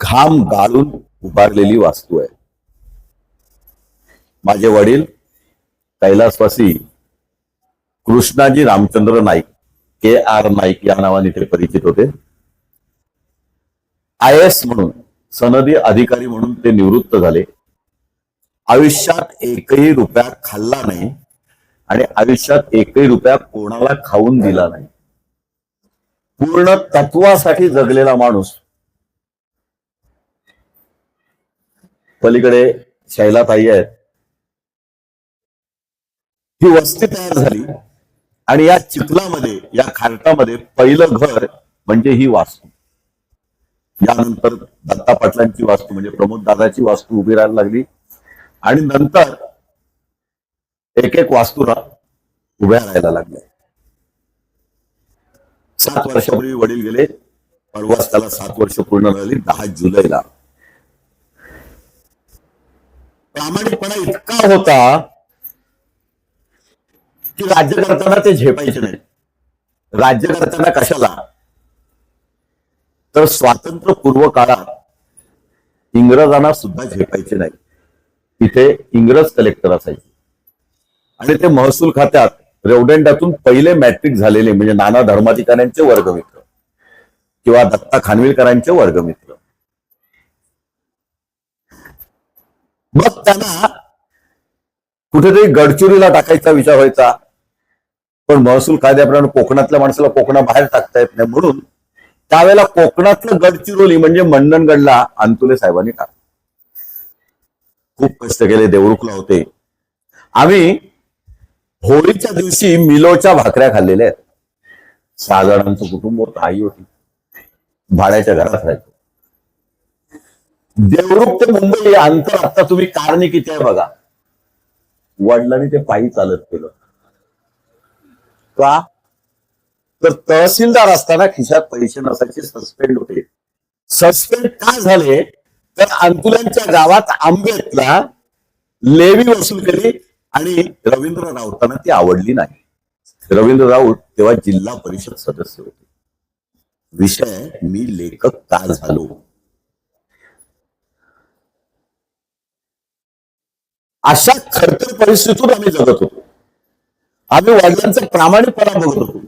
घाम गाळून उभारलेली वास्तू आहे. माझे वडील कैलासवासी कृष्णाजी रामचंद्र नाईक, KR नाईक या नावाने ते परिचित होते. IAS म्हणून, सनदी अधिकारी म्हणून ते निवृत्त झाले. आयुष्यात एकही रुपया खाल्ला नाही आणि आयुष्यात एकही रुपया कोणाला खाऊन दिला नाही. पूर्ण तत्वासाठी जगलेला माणूस. पलीकडे शैलाताई आहेत. ही वस्ती तयार झाली आणि या चिखलामध्ये, या खारटामध्ये पहिलं घर म्हणजे ही वास्तू. यानंतर दत्ता पाटलांची वास्तू म्हणजे प्रमोद दादाची वास्तू उभी राहायला लागली आणि नंतर एक एक वास्तूला उभ्या राहायला लागल्या. 7 वर्षापूर्वी वडील गेले. परवाच त्याला 7 वर्ष पूर्ण झाली, 10 जुलैला. प्रामाणिकपणा इतका होता की राज्य करताना ते झेपायचे नाही. राज्य करताना कशाला, तर स्वातंत्र्यपूर्व काळात इंग्रजांना सुद्धा झेपायचे नाही. तिथे इंग्रज कलेक्टर असायचे आणि ते महसूल खात्यात रेवदंड्यातून पहिले मॅट्रिक झालेले म्हणजे नाना धर्माधिकाऱ्यांचे वर्गमित्र किंवा दत्ता खानविलकरांचे वर्गमित्र. मग त्यांना कुठेतरी गडचिरोलीला टाकायचा विचार व्हायचा, पण महसूल कायद्याप्रमाणे कोकणातल्या माणसाला कोकणाबाहेर टाकता येत नाही, म्हणून त्यावेळेला कोकणातलं गडचिरोली म्हणजे मंडणगडला अंतुले साहेबांनी टाकलं. खूप कष्ट केले, देवरुखला होते. आम्ही होळीच्या दिवशी मिलोच्या भाकऱ्या खाल्लेल्या आहेत. 6 जणांचं कुटुंब होतं, आई होती, भाड्याच्या घरात राहायचो. देवरुख ते मुंबई अंतर आता तुम्ही कारने किती आहे बघा. वडिलांनी ते पायी चालत केलं. का, तर तहसीलदार असताना खिशात पैसे नसायचे, सस्पेंड होते. सस्पेंड का झाले, तर अंतुल्यांच्या गावात आंबेतला लेवी वसूल केली आणि रवींद्र राऊतांना ती आवडली नाही. रवींद्र राऊत तेव्हा जिल्हा परिषद सदस्य होते. विषय, मी लेखक का झालो. अशा खडतर परिस्थितीतून आम्ही जगत होतो. आम्ही वडिलांचा प्रामाणिकपणा बघत होतो.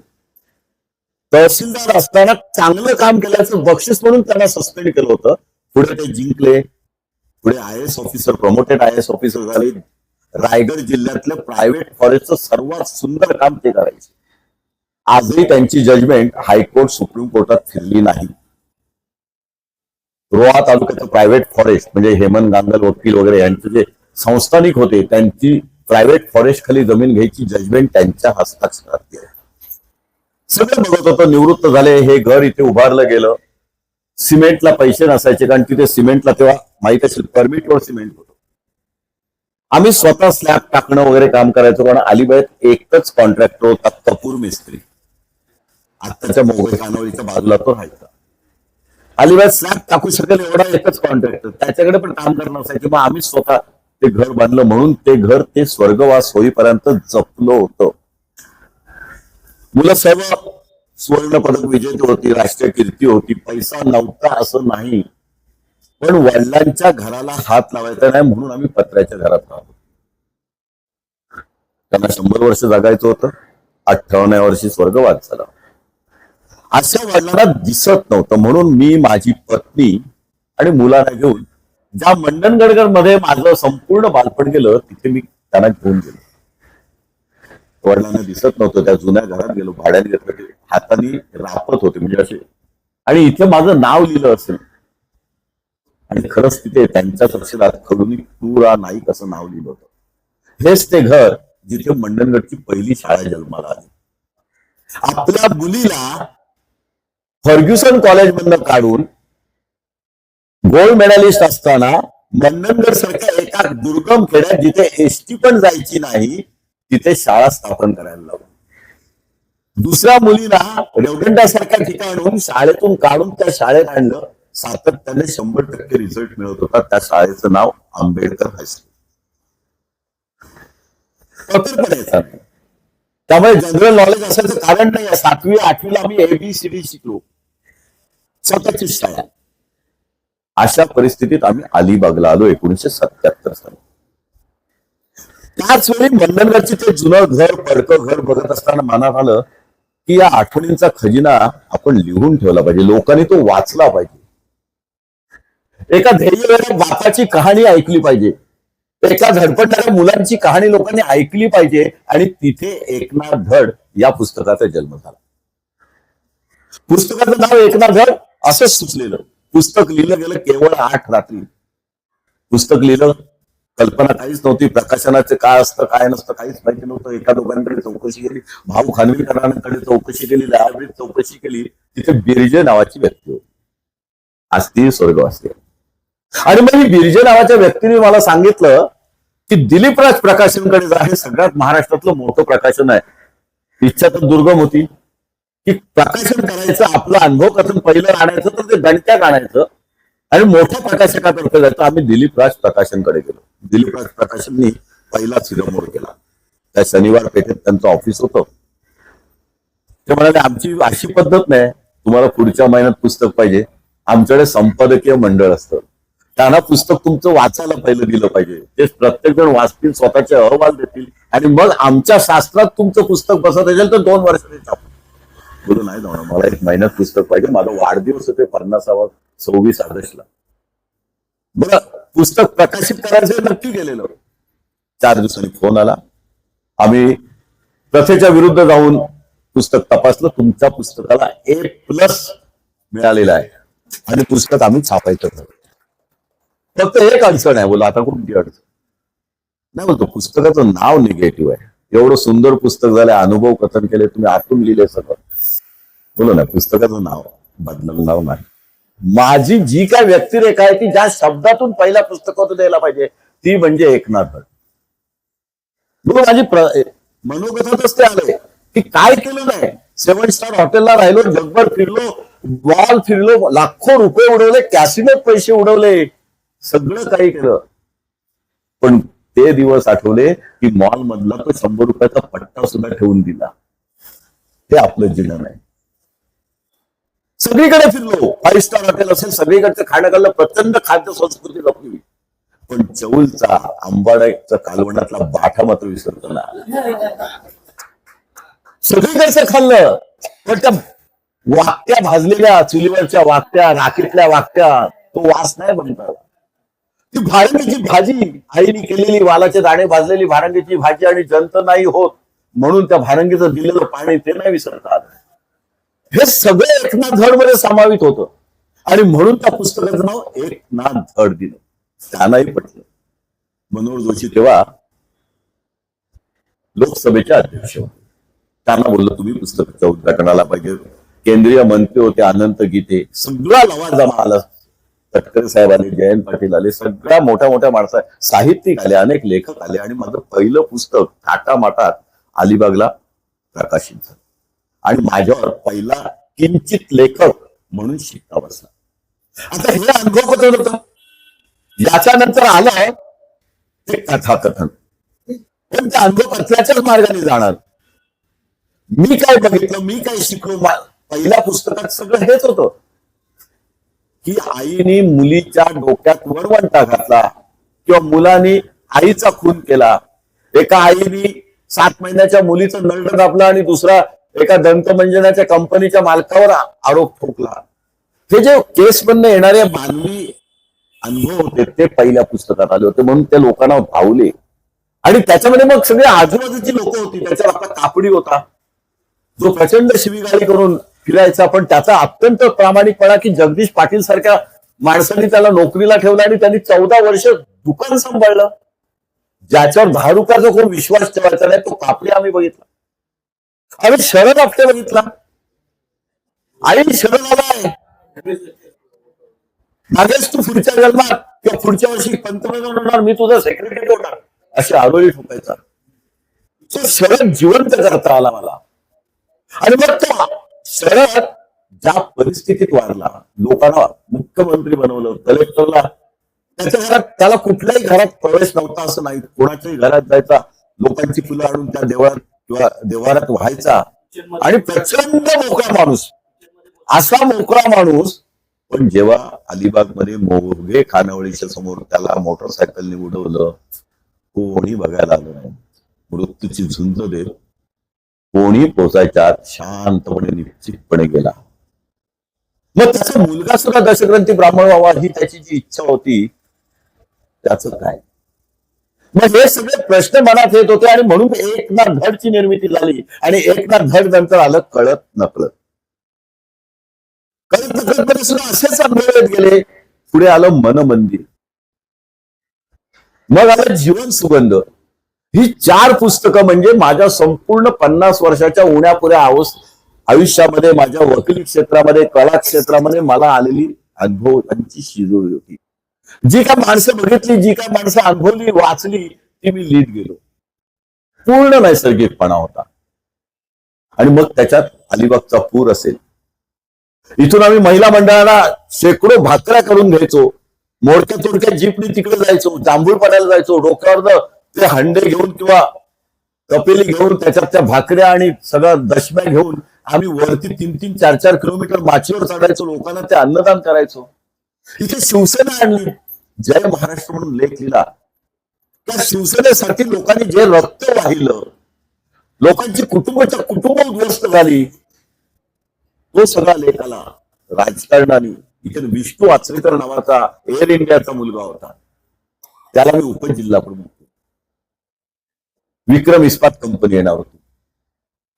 तहसीलदार असताना चांगलं काम केल्याचं बक्षीस म्हणून त्यांना सस्पेंड केलं होतं. पुढे ते जिंकले. पुढे IAS officer, promoted IAS officer झाले. रायगड जिल्ह्यातलं प्रायव्हेट फॉरेस्टचं सर्वात सुंदर काम ते करायचे. आजही त्यांची जजमेंट हायकोर्ट, सुप्रीम कोर्टात फिरली नाही. रोहा तालुक्याचं प्रायव्हेट फॉरेस्ट म्हणजे हेमंत गांगल वकील वगैरे यांचे जे संस्थानिक होते, त्यांची प्रायव्हेट फॉरेस्ट खाली जमीन घ्यायची जजमेंट त्यांच्या हस्ताक्षरात आहे. सगळं बघत होतं. निवृत्त झाले. हे घर इथे उभारलं गेलं. सिमेंटला पैसे नसायचे, कारण तिथे सिमेंटला तेव्हा माहित असेल परमिटवर सिमेंट होतं. आम्ही स्वतः स्लॅब टाकणं वगैरे काम करायचो, कारण अलिबागेत एकच कॉन्ट्रॅक्टर होता, कपूर मिस्त्री. आत्ताच्या मोगल खानावळीच्या बाजूला तो राहायचा. अलिबागेत स्लॅब टाकू शकेल एवढा एकच कॉन्ट्रॅक्टर, त्याच्याकडे पण काम करणं असायचं. मग आम्ही स्वतः ते घर बांधलं, म्हणून ते घर ते स्वर्गवास होईपर्यंत जपलं होतं. मुलं सर्व सुवर्ण पदक विजेते होती, राष्ट्रीय कीर्ती होती. पैसा नव्हता असं नाही, पण वडिलांच्या घराला हात लावायचा नाही म्हणून आम्ही पत्र्याच्या घरात राहतो. त्यांना 100 वर्ष जगायचं होतं. 58व्या वर्षी स्वर्गवास झाला. अशा वडिलांना दिसत नव्हतं, म्हणून मी, माझी पत्नी आणि मुलांना घेऊन ज्या मंडणगड मध्ये माझं संपूर्ण बालपण गेलं, तिथे मी त्यांना घेऊन गेलो. वडिलांना दिसत नव्हतं. त्या जुन्या घरात गेलो, भाड्याने घेतलं. ते हाताने रापत होते म्हणजे असे, आणि इथे माझं नाव लिहिलं असेल. आणि खरंच तिथे त्यांच्याच अक्षरात खडूनी टूरा नाईक असं नाव लिहिलं होतं. हेच ते घर जिथे मंडणगडची पहिली शाळा जन्माला आली. आपल्या मुलीला फर्ग्युसन कॉलेज मधनं काढून गोल्ड मेडलिस्ट असताना मंडणगड सारख्या एका दुर्गम खेड्यात जिथे एसटी पण जायची नाही, तिथे शाळा स्थापन करायला लावली. दुसऱ्या मुलीला रेवदंड्यासारख्या ठिकाणून शाळेतून काढून त्या शाळेत आणलं. सातत्याने 100% रिझल्ट मिळत होता. त्या शाळेचं नाव आंबेडकर हायस्कूल. पत्रपडायचा नाही, त्यामुळे जनरल नॉलेज असायचं कारण नाही. 7वी 8वीला आम्ही ABCD शिकलो. स्वतःची शाळा. अशा परिस्थितीत आम्ही अलिबागला आलो 1977 साली. त्याच वेळी मंडणगडचे ते जुनं घर, पडकं घर बघत असताना मनात आलं की या आठवणींचा खजिना आपण लिहून ठेवला पाहिजे, लोकांनी तो वाचला पाहिजे. एका धैर्यवेळ्या बापाची कहाणी ऐकली पाहिजे, एका धडपडणाऱ्या मुलांची कहाणी लोकांनी ऐकली पाहिजे. आणि तिथे एकनाथ धड या पुस्तकाचा जन्म झाला. पुस्तकाचं नाव एकनाथ धड असंच सुचलेलं. पुस्तक लिहिलं गेलं केवळ 8 रात्री. पुस्तक लिहिलं, कल्पना काहीच नव्हती. प्रकाशनाचे काय असतं काय नसतं काहीच माहिती नव्हतं. एका दोघांकडे चौकशी केली, भाऊ खानविलकरांकडे चौकशी केली, लायब्ररीत चौकशी केली. तिथे बिरजे नावाची व्यक्ती होती. आज ती स्वर्गवासी आहे. आणि मग ही बिरजे नावाच्या व्यक्तीने मला सांगितलं की दिलीप राज प्रकाशनकडे जा, हे सगळ्यात महाराष्ट्रातलं मोठं प्रकाशन आहे. इच्छा तर दुर्गम होती की प्रकाशन करायचं, आपला अनुभव कथन पहिलं आणायचं तर ते गणत्यात आणायचं आणि मोठ्या प्रकाशकातर्फे जायचं. आम्ही दिलीप राज प्रकाशनकडे गेलो. दिलीप राज प्रकाशननी पहिला शिरमोड केला. त्या शनिवार पेठेत त्यांचं ऑफिस होतं. ते म्हणाले आमची अशी पद्धत नाही, तुम्हाला पुढच्या महिन्यात पुस्तक पाहिजे, आमच्याकडे संपादकीय मंडळ असतं, त्यांना पुस्तक तुमचं वाचायला पहिलं दिलं पाहिजे. ते प्रत्येक जण वाचतील, स्वतःचे अहवाल देतील आणि मग आमच्या शास्त्रात तुमचं पुस्तक बसत असेल तर 2 वर्षांनी छापू. बोलू नाही जाणार, मला 1 महिन्यात पुस्तक पाहिजे, माझा वाढदिवस होते 50वा 26 ऑगस्टला. बरं, पुस्तक प्रकाशित करायचं नक्की केलेलं. 4 दिवसांनी फोन आला. आम्ही प्रथेच्या विरुद्ध जाऊन पुस्तक तपासलं, तुमच्या पुस्तकाला A+ मिळालेला आहे आणि पुस्तक आम्ही छापायचं ठरवलं. फक्त एक अडचण आहे. बोला आता कोणती अडचण नाही. बोलतो पुस्तकाचं नाव निगेटिव्ह आहे. एवढं सुंदर पुस्तक झालं, अनुभव कथन केले, तुम्ही आतून लिहिले सगळं. बोलो ना, पुस्तकाचं नाव बदलणार नाही. माझी जी काय व्यक्तिरेखा आहे ती ज्या शब्दातून पहिल्या पुस्तकातून द्यायला पाहिजे ती म्हणजे एकनाथ धड. बरोबर, माझी मनोगतातच ते आले की काय केलं नाही. 7 स्टार हॉटेलला राहिलो, जगभर फिरलो, बॉल फिरलो, लाखो रुपये उडवले, कॅसिनोत पैसे उडवले, सगळं काही केलं. पण ते दिवस आठवले की मॉल मधला तो 100 रुपयाचा पट्टा सुद्धा ठेवून दिला. ते आपलं जीवन आहे. सगळीकडे फिरलो, 5 स्टार हॉटेल असेल, सगळीकडचं खाणं खाल्लं, प्रचंड खाद्य संस्कृती जपली. पण चौलचा आंबाड्याच्या कालवणातला बाठा मात्र विसरतो ना. सगळीकडचं खाल्लं, पण त्या वाकट्या भाजलेल्या चुलीवरच्या वाकट्या, राखीतल्या वाकट्या, तो वास नाही बघितला. ती भारंगीची भाजी, आईने केलेली वालाचे दाणे भाजलेली भारंगीची भाजी आणि जंत नाही होत म्हणून त्या भारंगीचं दिलेलं पाणी ते नाही विसरतात. हे सगळं एकनाथ धड मध्ये समावित होतं आणि म्हणून त्या पुस्तकाचं नाव एकनाथ धड दिलं. त्यांनाही पटलं. मनोहर जोशी तेव्हा लोकसभेचे अध्यक्ष होते. त्यांना बोललो तुम्ही पुस्तकाच्या उद्घाटनाला पाहिजे. केंद्रीय मंत्री होते अनंत गीते, सगळा लवाजमा आला. तटकरे साहेब आले, जयंत पाटील आले, सगळ्या मोठ्या मोठ्या माणसं, साहित्यिक आले, अनेक लेखक आले आणि माझं पहिलं पुस्तक थाटामाटात अलिबागला प्रकाशित झालं आणि माझ्यावर पहिला किंचित लेखक म्हणून शिक्का बसला. आता हे अनुभव कथन होतं. याच्यानंतर आलंय ते कथाकथन. पण त्या अनुभव कथल्याच्याच मार्गाने जाणार. मी काय बघितलं, मी काय शिकलो, पहिल्या पुस्तकात सगळं हेच होतं की आईने मुलीच्या डोक्यात वरवंटा घातला किंवा मुलाने आईचा खून केला. एका आईने 7 महिन्याच्या मुलीचं नरड दाबलं आणि दुसरा एका दंतमंजनाच्या कंपनीच्या मालकावर आरोप ठोकला. हे जे केस मधनं येणारे मानवी अनुभव होते ते पहिल्या पुस्तकात आले होते म्हणून ते लोकांना भावले. आणि त्याच्यामध्ये मग सगळे आजूबाजूची लोक होती. त्याच्यावर आपला कापडी होता जो प्रचंड शिवीगाळी करून फिरायचा, पण त्याचा अत्यंत प्रामाणिकपणा की जगदीश पाटील सारख्या माणसांनी त्याला नोकरीला ठेवला आणि त्यांनी 14 वर्ष दुकान सांभाळलं. ज्याच्यावर 10 रुपयाचा कोण विश्वास ठेवायचा नाही तो कापडी आम्ही बघितला. आम्ही शरद आपटे बघितला. आई शरद आलाय, मागेच तू पुढच्या जन्मात किंवा पुढच्या वर्षी पंतप्रधान होणार, मी तुझा सेक्रेटरी होणार, अशी आरोळी ठोकायचा. तो शरद जिवंत करता आला मला. आणि मग तो शरद ज्या परिस्थितीत वाढला, लोकांना मुख्यमंत्री बनवलं, कलेक्टरला, त्याच्या घरात त्याला कुठल्याही घरात प्रवेश नव्हता असं नाही. कोणाच्याही घरात जायचा, लोकांची फुलं आणून त्या देवळात किंवा देवारात व्हायचा आणि प्रचंड मोकळा माणूस. असा मोकळा माणूस पण जेव्हा अलिबागमध्ये मोघे खानावळीच्या समोर त्याला मोटरसायकलने उडवलं, कोणी बघायला आलं नाही. मृत्यूची झुंज देत कोणी पोचायच्या आत शांतपणे निश्चितपणे गेला. मग त्याचा मुलगा सुद्धा दशग्रंथी ब्राह्मण व्हावा ही त्याची जी इच्छा होती, त्याचं काय? मग हे सगळे प्रश्न मनात येत होते आणि म्हणून एकनाथ धडची निर्मिती झाली. आणि एकनाथ धड नंतर आलं कळत नकळत. कळत नकळत सुद्धा असेच अनुभव येत गेले. पुढे आलं मन मंदिर, मग आलं जीवन सुगंध. ही 4 पुस्तकं म्हणजे माझ्या संपूर्ण 50 वर्षाच्या उण्यापुऱ्या आयुष्यामध्ये, माझ्या वकिली क्षेत्रामध्ये, कला क्षेत्रामध्ये मला आलेली अनुभवांची शिजोळी होती. जी काय माणसं बघितली, जी काय माणसं अनुभवली, वाचली, ती मी लिहित गेलो. पूर्ण नैसर्गिकपणा होता. आणि मग त्याच्यात अलिबागचा पूर असेल. इथून आम्ही महिला मंडळाला शेकडो भाकऱ्या करून घ्यायचो. मोडक्या तोडक्या जीपनी तिकडे जायचो, जांभूळ पडायला जायचो. डोक्यावर ते हंडे घेऊन किंवा कपेली घेऊन त्याच्यात त्या भाकऱ्या आणि सगळं दशम्या घेऊन आम्ही वरती 3-3, 4-4 किलोमीटर माचीवर चढायचो. लोकांना ते अन्नदान करायचो. इथे शिवसेना आणली, जय महाराष्ट्र म्हणून लेख लिहिला. त्या शिवसेनेसाठी लोकांनी जे रक्त वाहिलं, लोकांची कुटुंबाच्या कुटुंब उद्ध्वस्त झाली, तो सगळा लेख आला. राजकारणाने इथे विष्णू आचरेकर नावाचा एअर इंडियाचा मुलगा होता, त्याला मी उपजिल्हा प्रमुख. विक्रम इस्पात कंपनी येणार होती.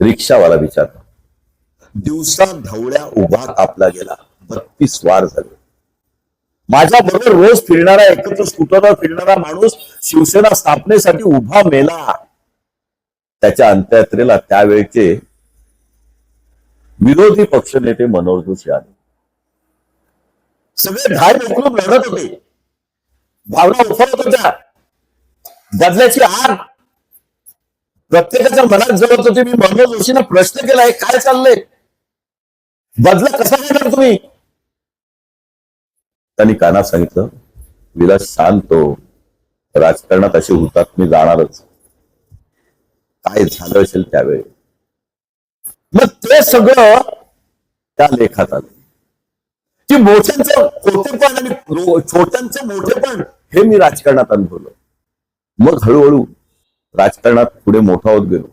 रिक्षावाला विचारला, दिवसा धवळ्या उभा कापला गेला, 32 वार झाले. माझ्या बरोबर रोज फिरणारा, एकत्र स्कूटरवर फिरणारा माणूस शिवसेना स्थापनेसाठी उभा मेला. त्याच्या अंत्ययात्रेला त्यावेळचे विरोधी पक्षनेते मनोहर जोशी आले. सगळे ढाय मोकळून लढत होते, भावना उफरत होत्या, बदल्याची आग प्रत्येकाच्या मनात जळत होती. मी मनोहर जोशींना प्रश्न केला, हे काय चाललंय, बदला कसा घेणार तुम्ही? त्यांनी कानात सांगितलं, विलास शांत हो, राजकारणात असे हुतात्मे जाणारच, काय झालं असेल त्यावेळी. मग ते सगळं त्या लेखात आलं की मोठ्यांचं खोटेपण आणि छोट्यांचं मोठेपण हे मी राजकारणात अनुभवलं. मग हळूहळू राजकारणात पुढे मोठा होत गेलो.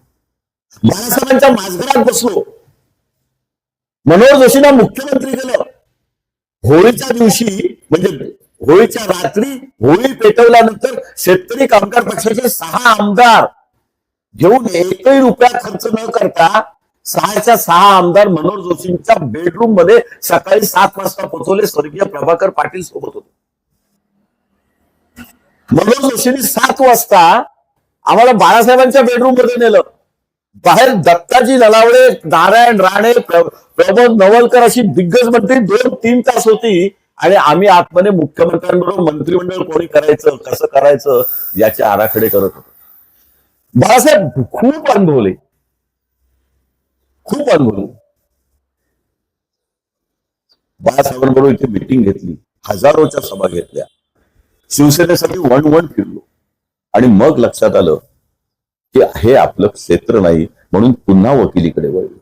बाळासाहेबांच्या माझघरात बसलो. मनोहर जोशींना मुख्यमंत्री केलं. होळीच्या दिवशी म्हणजे होळीच्या रात्री होळी पेटवल्यानंतर शेतकरी कामगार पक्षाचे 6 आमदार घेऊन एकही रुपया खर्च न करता 6च्या 6 आमदार मनोहर जोशींच्या बेडरूम मध्ये सकाळी 7 वाजता पोहोचवले. स्वर्गीय प्रभाकर पाटील सोबत होते. मनोहर जोशींनी 7 वाजता आम्हाला बाळासाहेबांच्या बेडरूम मध्ये नेलं. बाहेर दत्ताजी नलावडे, नारायण राणे, प्रमोद नवलकर अशी दिग्गज मंत्री 2-3 तास होती. आणि आम्ही आतमध्ये मुख्यमंत्र्यांबरोबर मंत्रिमंडळ कोणी करायचं, कसं करायचं याचे आराखडे करत होतो. बाळासाहेब खूप अनुभवले, खूप अनुभवले. बाळासाहेबांबरोबर इथे मिटिंग घेतली, हजारोच्या सभा घेतल्या, शिवसेनेसाठी वन फिरलो. आणि मग लक्षात आलं की हे आपलं क्षेत्र नाही, म्हणून पुन्हा वकिलीकडे वळलो.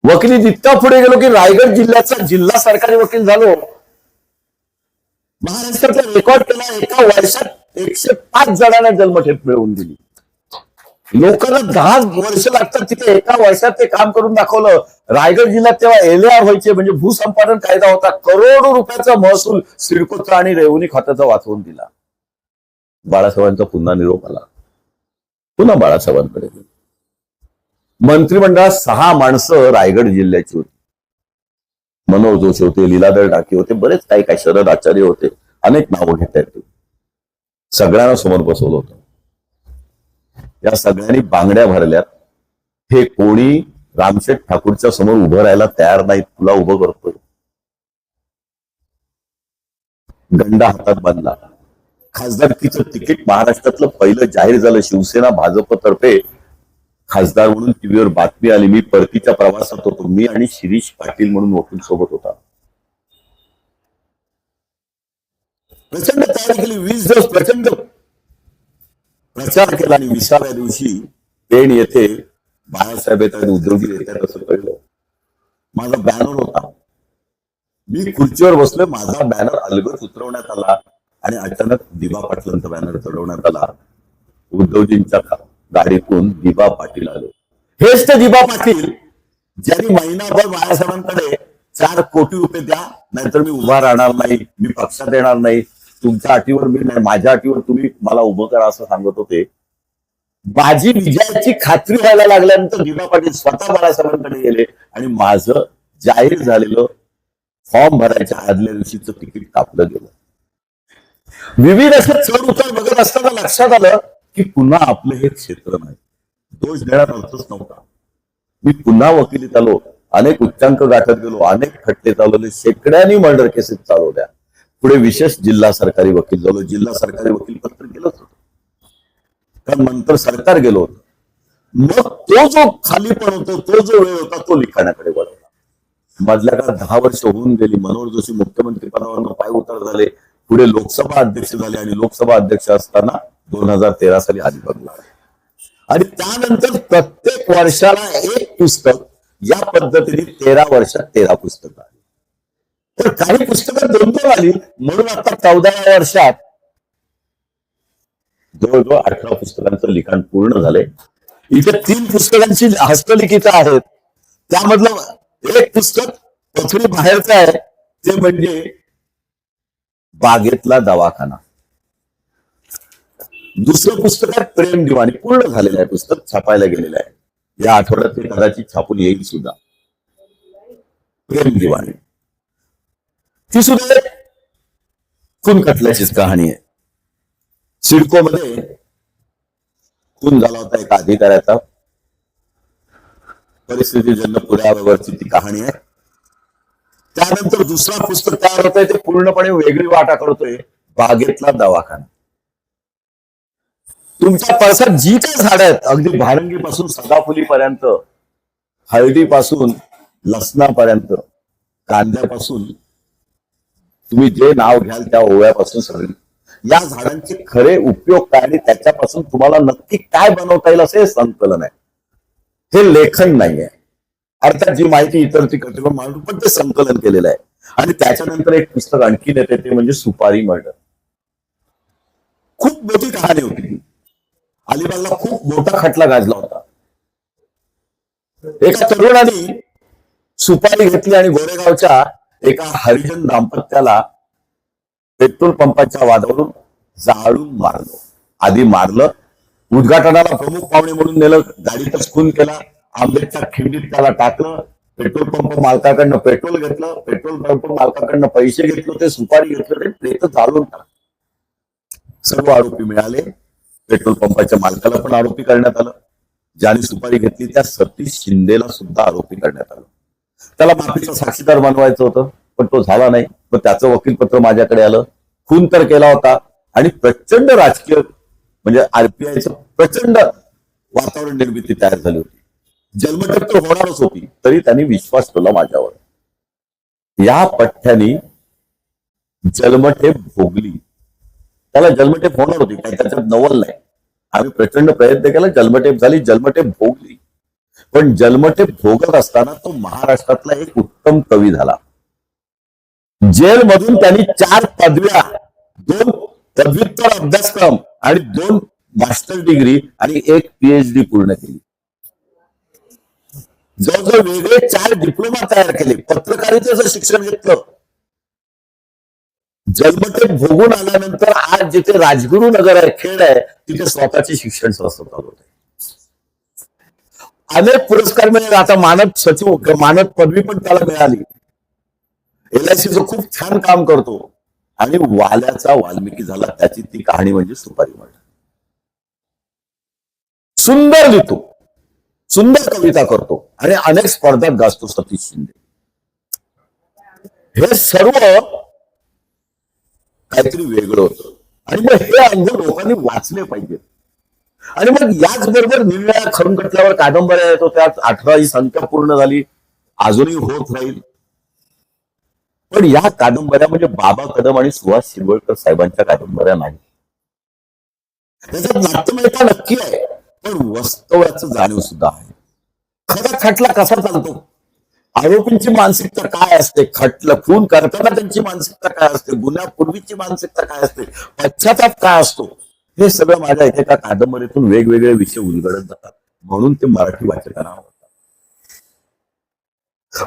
वकिलीत इतका पुढे गेलो की रायगड जिल्ह्याचा जिल्हा सरकारी वकील झालो. महाराष्ट्राचा रेकॉर्ड केला. एका वर्षात 105 जणांना जन्मठेप मिळवून दिली. लोकांना 10 वर्ष लागतात, तिथे एका वर्षात ते काम करून दाखवलं. रायगड जिल्ह्यात तेव्हा LAR व्हायचे, म्हणजे भूसंपादन कायदा होता. करोडो रुपयाचा महसूल सिडकोचा आणि रेव्हन्यू खात्याचा वाचवून दिला. बाळासाहेबांचा पुन्हा निरोप आला. पुन्हा बाळासाहेबांकडे गेलो. मंत्रिमंडळात 6 माणसं रायगड जिल्ह्याची होती. मनोहर जोशी होते, लीलाधर ढाके होते, बरेच काही शरद आचार्य होते, अनेक नावं घेता येतील. सगळ्यांना समोर बसवलं होतं. या सगळ्यांनी बांगड्या भरल्यात. हे कोणी रामशेठ ठाकूरच्या समोर उभं राहायला तयार नाही, तुला उभं करतोय. दंडा हातात बांधला. खासदारकीचं तिकीट महाराष्ट्रातलं पहिलं जाहीर झालं. शिवसेना भाजपतर्फे खासदार म्हणून टीव्हीवर बातमी आली. मी परतीच्या प्रवासात होतो. मी आणि शिरीष पाटील म्हणून वकील सोबत होता. प्रचंड तयारी केली. 20 दिवस प्रचंड प्रचार केला. आणि 20व्या दिवशी पेण येथे बाळासाहेब येतात, उद्योगी येतात असं कळलं. माझा बॅनर होता. मी खुर्चीवर बसलोय, माझा बॅनर अलगद उतरवण्यात आला आणि अचानक दिबा पाटलांचा बॅनर चढवण्यात आला. उद्धवजींच्या गाडीतून दिबा पाटील आले. हेच ते दिबा पाटील ज्यांनी महिनाभर बाळासाहेबांकडे 4 कोटी रुपये द्या, नाहीतर मी उभा राहणार नाही, मी पक्षात येणार नाही, तुमच्या अटीवर मी नाही, माझ्या अटीवर तुम्ही मला उभं करा असं सांगत होते. माझी विजयाची खात्री व्हायला लागल्यानंतर दिबा पाटील स्वतः बाळासाहेबांकडे गेले आणि माझं जाहीर झालेलं फॉर्म भरायच्या आदल्या दिवशीचं तिकीट कापलं गेलं. विविध असे चढ उतार बघत असताना लक्षात आलं की पुन्हा आपलं हे क्षेत्र नाही. दोष देण्यात अर्थच नव्हता. मी पुन्हा वकिलीत आलो, अनेक उच्चांक गाठत गेलो, अनेक खटले चालवले, शेकड्यांनी मर्डर केसेस चालवल्या. पुढे विशेष जिल्हा सरकारी वकील झालो. जिल्हा सरकारी वकील पत्र गेलंच होतं, कारण नंतर सरकार गेलो होतं. मग तो जो खालीपण होतो, तो जो वेळ होता, तो लिखाणाकडे वळवला. मधल्या काळात 10 वर्ष होऊन गेली. मनोहर जोशी मुख्यमंत्री पदावर पाय उतार झाले, पुढे लोकसभा अध्यक्ष झाले आणि लोकसभा अध्यक्ष असताना 2013 साली अलिबागला लागले. आणि त्यानंतर प्रत्येक वर्षाला एक पुस्तक, या पद्धतीने 13 वर्षात 13 पुस्तकं आली. तर काही पुस्तकं 2-2 आली, म्हणून आता 14व्या वर्षात जवळजवळ 18 पुस्तकांचं लिखाण पूर्ण झालंय. इथे 3 पुस्तकांची हस्तलिखितं आहेत. त्यामधलं एक पुस्तक पथडी बाहेरचं आहे, ते म्हणजे बागेतला दवाखाना. दुसरं पुस्तक आहे प्रेम दिवाणी, पूर्ण झालेलं आहे पुस्तक, छापायला गेलेलं आहे. या आठवड्यात ते कदाचित छापून येईल सुद्धा. प्रेम दिवाणी ती सुद्धा खून खटल्याचीच कहाणी आहे. सिडको मध्ये खून झाला होता एका अधिकाऱ्याचा, परिस्थितीजन्य पुराव्यावरची ती कहाणी आहे. त्यानंतर दुसरा पुस्तक तयार होतंय, ते पूर्णपणे वेगळी वाटा करतोय, बागेतला दवाखाना. तुमच्या पळसात जी काही झाडं आहेत, अगदी भारंगीपासून सदाफुलीपर्यंत, हळदीपासून लसणापर्यंत, कांद्यापासून, तुम्ही जे नाव घ्याल त्या ओव्यापासून सगळी, या झाडांचे खरे उपयोग काय आणि त्याच्यापासून तुम्हाला नक्की काय बनवता येईल असे संकलन आहे. हे लेखन नाहीये. अर्थात जी माहिती इतर ती कटिबद्ध मांडून, पण ते संकलन केलेलं आहे. आणि त्याच्यानंतर एक पुस्तक आणखीन येते, ते म्हणजे सुपारी मर्डर. खूप मोठी कहाणी होती. अलिबागला खूप मोठा खटला गाजला होता. एका तरुणाने सुपारी घेतली आणि गोरेगावच्या एका हरिजन दाम्पत्याला पेट्रोल पंपाच्या वादावरून जाळून मारलं. आधी मारलं, उद्घाटनाला प्रमुख पाहुणे म्हणून नेलं, गाडीतच खून केला, आंबेडच्या खिंडीत त्याला टाकलं, पेट्रोल पंप मालकाकडनं पेट्रोल घेतलं, पेट्रोल पंप मालकाकडनं पैसे घेतलं, ते सुपारी घेतलं, ते जाळून टाकलं. सर्व आरोपी मिळाले. पेट्रोल पंपाच्या मालकाला पण आरोपी करण्यात आलं. ज्याने सुपारी घेतली त्या सतीश शिंदेला सुद्धा आरोपी करण्यात आलं. त्याला माफीचा साक्षीदार बनवायचं होतं, पण तो झाला नाही. मग त्याचं वकीलपत्र माझ्याकडे आलं. खून तर केला होता आणि प्रचंड राजकीय म्हणजे आरपीआयचं प्रचंड वातावरण निर्मिती तयार झाली होती. जन्मठेप तर होणारच होती, तरी त्यांनी विश्वास ठेवला माझ्यावर. या पठ्ठ्यानी जन्मठेप भोगली. त्याला जन्मठेप होणार होती, काही त्याच्यात नवल नाही. आम्ही प्रचंड प्रयत्न केला, जन्मठेप झाली, जन्मठेप भोगली. पण जन्मठेप भोगत असताना तो महाराष्ट्रातला एक उत्तम कवी झाला. जेलमधून त्यांनी 4 पदव्या, 2 पदव्युत्तर अभ्यासक्रम आणि 2 मास्टर डिग्री आणि 1 PhD पूर्ण केली. जवळजवळ वेगळे 4 डिप्लोमा तयार केले. पत्रकारितेचं शिक्षण घेतलं. जन्मठेप भोगून आल्यानंतर आज जिथे राजगुरू नगर आहे, खेड आहे, तिथे स्वतःचे शिक्षण संस्था चालू होते. अनेक पुरस्कार मिळाले. आता मानद सचिव, मानद पदवी पण त्याला मिळाली. LICचं खूप छान काम करतो आणि वाल्याचा वाल्मिकी झाला. त्याची ती कहाणी म्हणजे सुपारी मर्डर. सुंदर लिहितो, सुंदर कविता करतो आणि अनेक स्पर्धात गाजतो सतीश शिंदे. हे सर्व काहीतरी वेगळं होतं. आणि मग हे अनुभव लोकांनी वाचले पाहिजे. आणि मग याच बरोबर निरनिराळ्या खरुंकटल्यावर कादंबऱ्या येतो. त्यात 18 ही संख्या पूर्ण झाली, अजूनही होत राहील. पण या कादंबऱ्या म्हणजे बाबा कदम आणि सुहास शिरवळकर साहेबांच्या कादंबऱ्या नाही. त्याच्यात नाट्यमयता नक्की आहे, पण वास्तवाचं जाणीव सुद्धा आहे. खरा खटला कसा चालतो, आरोपींची मानसिकता काय असते, खून करताना त्यांची मानसिकता काय असते, गुन्ह्यापूर्वीची मानसिकता काय असते, पश्चाताप काय असतो, हे सगळं माझ्या एका कादंबरीतून वेगवेगळे विषय उलगडत जातात. म्हणून ते मराठी वाचकांना आवडतात.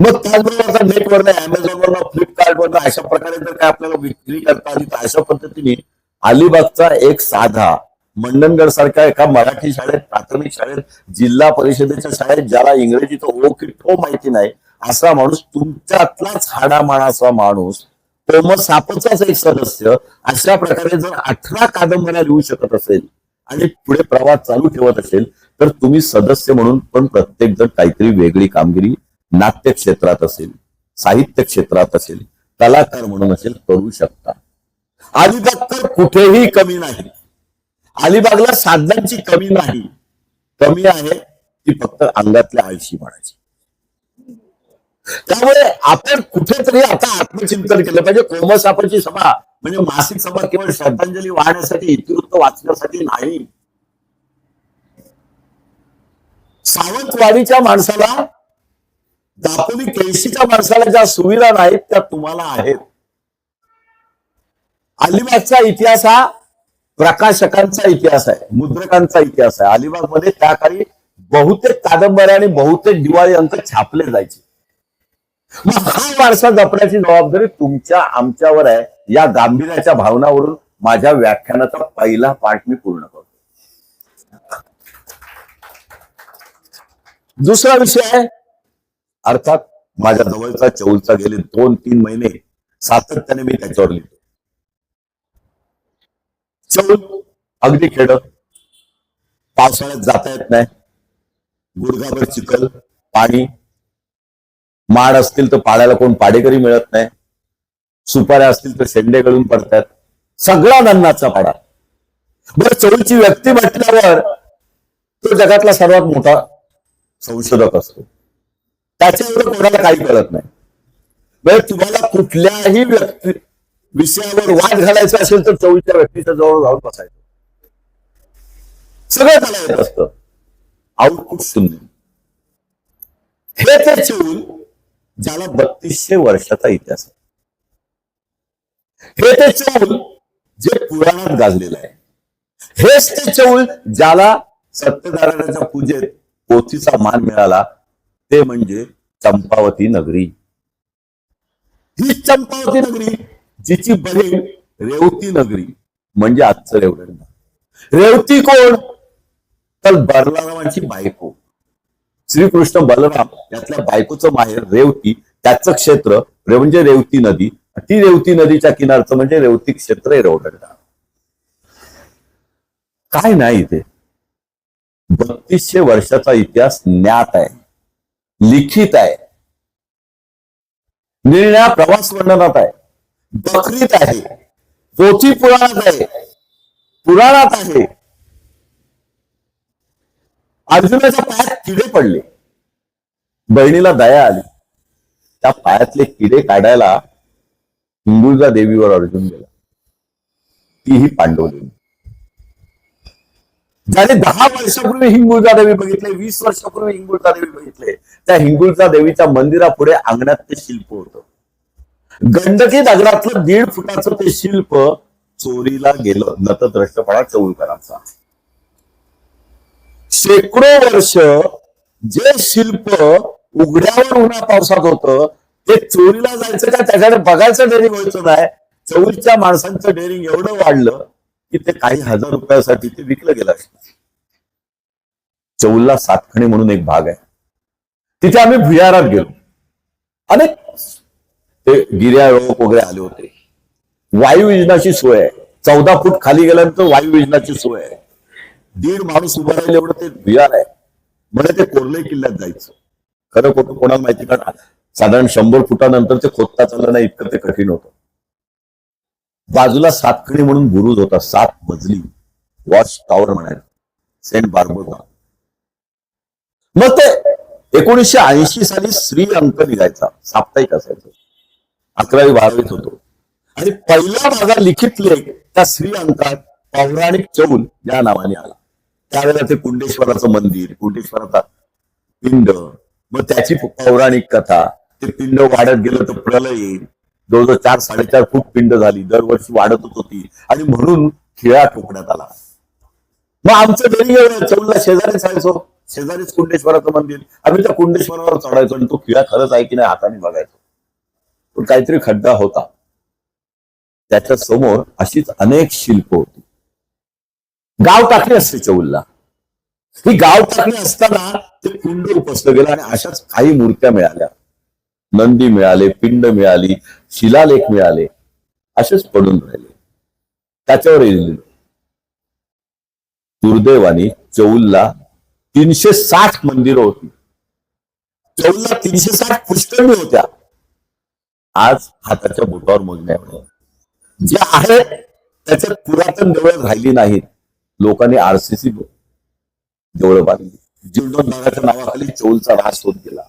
मग त्याचबरोबर आता नेटवरनं, अमेझॉनवरनं, फ्लिपकार्टवरनं अशा प्रकारे जर काय आपल्याला विक्री करता आली तर अशा पद्धतीने अलिबागचा एक साधा मंडणगड सारख्या एका मराठी शाळेत, प्राथमिक शाळेत, जिल्हा परिषदेच्या शाळेत, ज्याला इंग्रजीचं ओ की ठो माहिती नाही असा माणूस, तुमच्यातलाच हाडामाळाचा माणूस, तोमस सापचाच एक सदस्य, अशा प्रकारे जर 18 कादंबऱ्या लिहू शकत असेल आणि पुढे प्रवास चालू ठेवत असेल, तर तुम्ही सदस्य म्हणून पण प्रत्येक जण काहीतरी वेगळी कामगिरी नाट्य क्षेत्रात असेल, साहित्य क्षेत्रात असेल, कलाकार म्हणून असेल, करू शकता. अलिबाग तर कुठेही कमी नाही. अलिबागला साधनांची कमी नाही, कमी आहे ती फक्त अंगातल्या आळशी म्हणायची. त्यामुळे आपण कुठेतरी आता आत्मचिंतन केलं पाहिजे. कोमसापाची सभा म्हणजे मासिक सभा केवळ श्रद्धांजली वाहण्यासाठी, इतिवृत्त वाचण्यासाठी नाही. सावंतवाडीच्या माणसाला, दापोली केळशीच्या माणसाला ज्या सुविधा नाहीत त्या तुम्हाला आहेत. अलिबागचा इतिहास हा प्रकाशकांचा इतिहास आहे, मुद्रकांचा इतिहास आहे. अलिबागमध्ये त्या काळी बहुतेक कादंबऱ्या आणि बहुतेक दिवाळी अंक छापले जायचे. मग हा वारसा जपण्याची जबाबदारी तुमच्या आमच्यावर आहे. या गांभीर्याच्या भावनावरून माझ्या व्याख्यानाचा पहिला पाठ मी पूर्ण करतो. दुसरा विषय आहे, अर्थात माझ्या जवळचा चौलचा गेले 2-3 महिने सातत्याने मी त्याच्यावर लिहितो. चौल अगदी खेड, पावसाळ्यात जाता येत नाही, गुडघाभर चिखल, पाणी, माड असतील तर पाड्याला कोण पाडेकरी मिळत नाही, सुपाऱ्या असतील तर शेंडे गळून पडतात, सगळा नन्नाचा पाडा. बरं, चौलची व्यक्ती म्हटल्यावर तो जगातला सर्वात मोठा संशोधक असतो, त्याच्या एवढं कोणाला काही कळत नाही. बरं, तुम्हाला कुठल्याही विषयावर वाद घालायचा असेल तर चौलच्या व्यक्तीच्या जवळ जाऊन बसायचं, सगळं त्याला येत असतं, आउटपुट शून्य. हे ते चौल ज्याला 3200 वर्षाचा इतिहास आहे. हे ते चौल जे पुराणात गाजलेलं आहे. हेच ते चौल ज्याला सत्यनारायणाच्या पूजेत पोथीचा मान मिळाला, ते म्हणजे चंपावती नगरी. ही चंपावती नगरी जिची बहीण रेवती नगरी म्हणजे आजचं रेवदंड. रेवती कोण? तर बलरामांची बायको. श्रीकृष्ण बलराम यातल्या बायकोचं माहेर रेवती, त्याचं क्षेत्र म्हणजे रेवती नदी, ती रेवती नदीच्या किनारचं म्हणजे रेवती क्षेत्र आहे रेवदंड. काय नाही इथे, 3200 वर्षाचा इतिहास ज्ञात आहे, लिखित आहे, निर्णया प्रवास वर्णनात आहे, बकरीत आहे, पोथी पुराणात आहे, पुराणात आहे. अर्जुनाच्या पायात किडे पडले, बहिणीला दया आली, त्या पायातले किडे काढायला हिंगुळजा देवीवर अर्जुन गेला, तीही पांडवली. ज्याने 10 वर्षापूर्वी हिंगुळजा देवी बघितले, 20 वर्षापूर्वी हिंगुळजा देवी बघितले, त्या हिंगुळजा देवीच्या मंदिरापुढे अंगणात ते शिल्प होतं. गंडकी दगडातलं 1.5 फुटाचं ते शिल्प चोरीला गेलं, नतद्रष्टपणा चौलकरांचा. शेकडो वर्ष जे शिल्प उघड्यावर उन्हा पावसात होतं ते चोरीला जायचं का त्याच्याकडे बघायचं डेअरिंग व्हायचं नाही. चौलच्या माणसांचं डेअरिंग एवढं वाढलं की ते काही हजार रुपयासाठी ते विकलं गेलं असतं. चौलला सातखणी म्हणून एक भाग आहे, तिथे आम्ही भुयारात गेलो. अनेक ते गिर्यारोहक वगैरे आले होते. वायुविजनाची सोय आहे, 14 फूट खाली गेल्यानंतर वायुविजनाची सोय आहे. 1.5 माणूस उभा राहील एवढं ते भुयार आहे. म्हणजे ते कोर्ले किल्ल्यात जायचं. खरं खोटं कोणाला माहिती का? साधारण 100 फुटानंतर ते खोदता चाललं नाही, इतकं ते कठीण होतं. बाजूला सातखणी म्हणून बुरुज होता, 7 मजली वॉच टॉवर म्हणायचं, सेंट बार्बरा. मग ते 1980 साली श्री अंक निघायचा, साप्ताहिक असायचं, 11वी 12वीत होतो. आणि पहिला माझा लिखित लेख त्या श्री अंकात पौराणिक चौल या नावाने आला. त्यावेळेला ते कुंडेश्वराचं मंदिर, कुंडेश्वराचा पिंड, मग त्याची पौराणिक कथा, ते पिंड वाढत गेलं तर प्रलय येईल. जवळजवळ 4-4.5 फूट पिंड झाली, दरवर्षी वाढतच होती आणि म्हणून खिळा ठोकण्यात आला. मग आमचं घरी एवढं चौलला शेजारीच जायचो, शेजारीच कुंडेश्वराचं मंदिर, आम्ही त्या कुंडेश्वरावर चढायचो आणि तो खिळा खरंच आहे की नाही हाताने बघायचो. पण काहीतरी खड्डा होता. त्याच्या समोर अशीच अनेक शिल्प होती. गाव टाकली असते चौलला. ही गाव टाकली असताना ते कुंड उपसलं गेलं आणि अशाच काही मूर्त्या मिळाल्या. नंदी मिळाले, पिंड मिळाली, शिलालेख मिळाले, असेच पडून राहिले. त्याच्यावर येईल दुर्दैवानी चौलला 360 मंदिरं होती. चौलला 360 पुष्करणी होत्या. आज हाताच्या बोटावर मोजण्यावर जे आहे त्याच्यात पुरातन देवळं राहिली नाहीत. लोकांनी आरसीसी देवळं बांधली. जीर्णोद्धाराच्या नावाखाली चौलचा ऱ्हास होत गेला.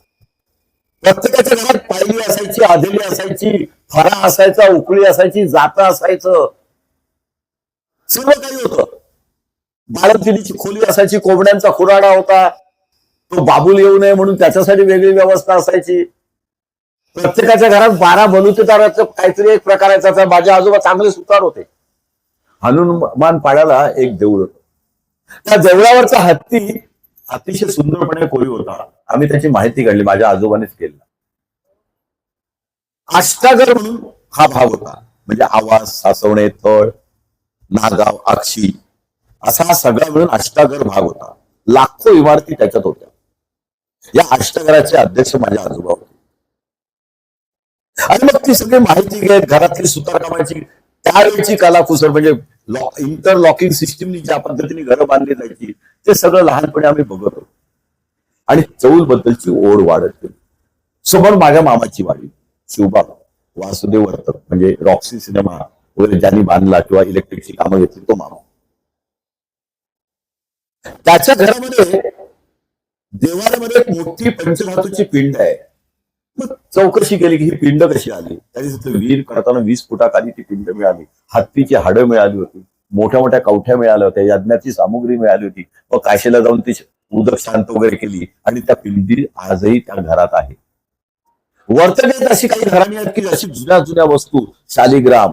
प्रत्येकाच्या घरात पायली असायची, आधेली असायची, फरा असायचा, उकळी असायची, जातं असायचं, सर्व काही होतं. बाळंतिणीची खोली असायची, कोंबड्यांचा खुराडा होता, तो बाबूल येऊ नये म्हणून त्याच्यासाठी वेगळी व्यवस्था असायची. प्रत्येकाच्या घरात 12 बलुतेदाराचं काहीतरी एक प्रकार आहे. माझे आजोबा चांगले सुतार होते. हनुमान पाड्याला एक देऊळ होतं. त्या देवळावरचा हत्ती अतिशय सुंदरपणे कोरीव होता. आम्ही त्याची माहिती काढली, माझ्या आजोबानेच केली. अष्टागर म्हणून हा भाग होता. म्हणजे आवाज, सासवणे, थळ, नागाव, आक्षी असा हा सगळा मिळून अष्टागर भाग होता. लाखो इमारती त्याच्यात होत्या. या अष्टागराचे अध्यक्ष माझे आजोबा होते. आणि मग ती सगळी माहिती घेत घरातली सुतारकामाची त्यावेळची कलाकुसर, म्हणजे इंटरलॉकिंग सिस्टीमनी ज्या पद्धतीने घरं बांधली जायची ते सगळं लहानपणी आम्ही बघत होतो. आणि चौल बद्दलची ओढ वाढत गेली. समोर माझ्या मामाची वाडी शिवबाग वासुदेव वर्तक, म्हणजे रॉक्सी सिनेमा वगैरे ज्यांनी बांधला किंवा इलेक्ट्रिकची कामं घेतली तो मामा. त्याच्या घरामध्ये देवालयामध्ये एक मोठी पंचधातूची पिंड आहे. मग चौकशी केली की ही पिंड कशी आली. त्याने विहीर करताना 20 फुटाखाली ती पिंड मिळाली. हत्तीची हाडं मिळाली होती, मोठ्या मोठ्या कवठ्या मिळाल्या होत्या, यज्ञाची सामुग्री मिळाली होती. मग काशीला जाऊन ती उदक शांत वगैरे केली आणि त्या पिंडी आजही त्या घरात आहे. वर्तनेत अशी काही घराणी आहेत की अशी जुन्या जुन्या वस्तू, शालिग्राम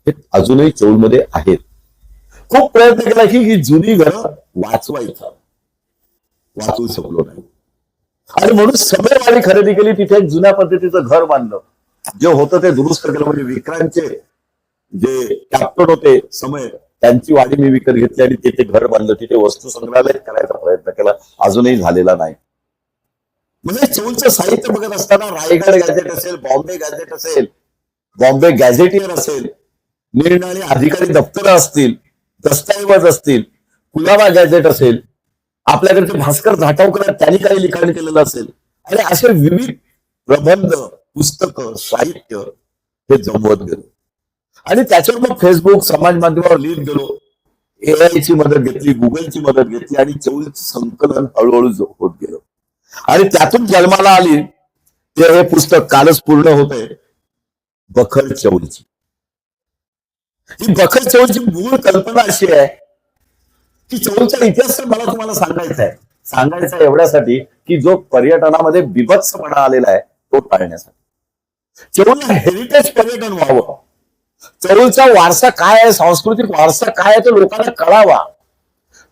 हे अजूनही चौलमध्ये आहेत. खूप प्रयत्न केला की ही जुनी घरं वाचवायचं, वाचवू शकलो नाही. आणि म्हणून समेरवाडी खरेदी केली. तिथे एक जुन्या पद्धतीचं घर बांधलं. जे होतं ते दुरुस्त केलं. म्हणजे विक्रांतचे जे कॅप्टन होते समय, त्यांची वाडी मी विकत घेतली आणि तिथे घर बांधलं. तिथे वस्तू संग्रहालय करायचा प्रयत्न केला, अजूनही झालेला नाही. म्हणजे चौलचं साहित्य बघत असताना रायगड गॅझेट असेल, बॉम्बे गॅझेट असेल, बॉम्बे गॅझेटियर असेल, निरनिराळी अधिकारी दप्तरं असतील, दस्तऐवज असतील, कुलाबा गॅझेट असेल, आपल्याकडचे भास्कर झाटावकर त्यांनी काही लिखाण केलेलं असेल, आणि असे विविध प्रबंध, पुस्तकं, साहित्य हे जमवत गेलो. आणि त्याच्यावर मग फेसबुक, समाज माध्यमावर लिहित गेलो. AI ची मदत घेतली, गुगलची मदत घेतली आणि चौलचं संकलन हळूहळू होत गेलं. आणि त्यातून जन्माला आली ते हे पुस्तक कालच पूर्ण होतंय, बखर चौलची. ही बखर चौलची मूळ कल्पना अशी आहे की चौलचा इतिहास तर मला तुम्हाला सांगायचा आहे. सांगायचा एवढ्यासाठी की जो पर्यटनामध्ये बिभत्सपणा आलेला आहे तो टाळण्यासाठी. चौलला हेरिटेज पर्यटन व्हावं. चौलचा वारसा काय आहे, सांस्कृतिक वारसा काय आहे तो लोकांना कळावा.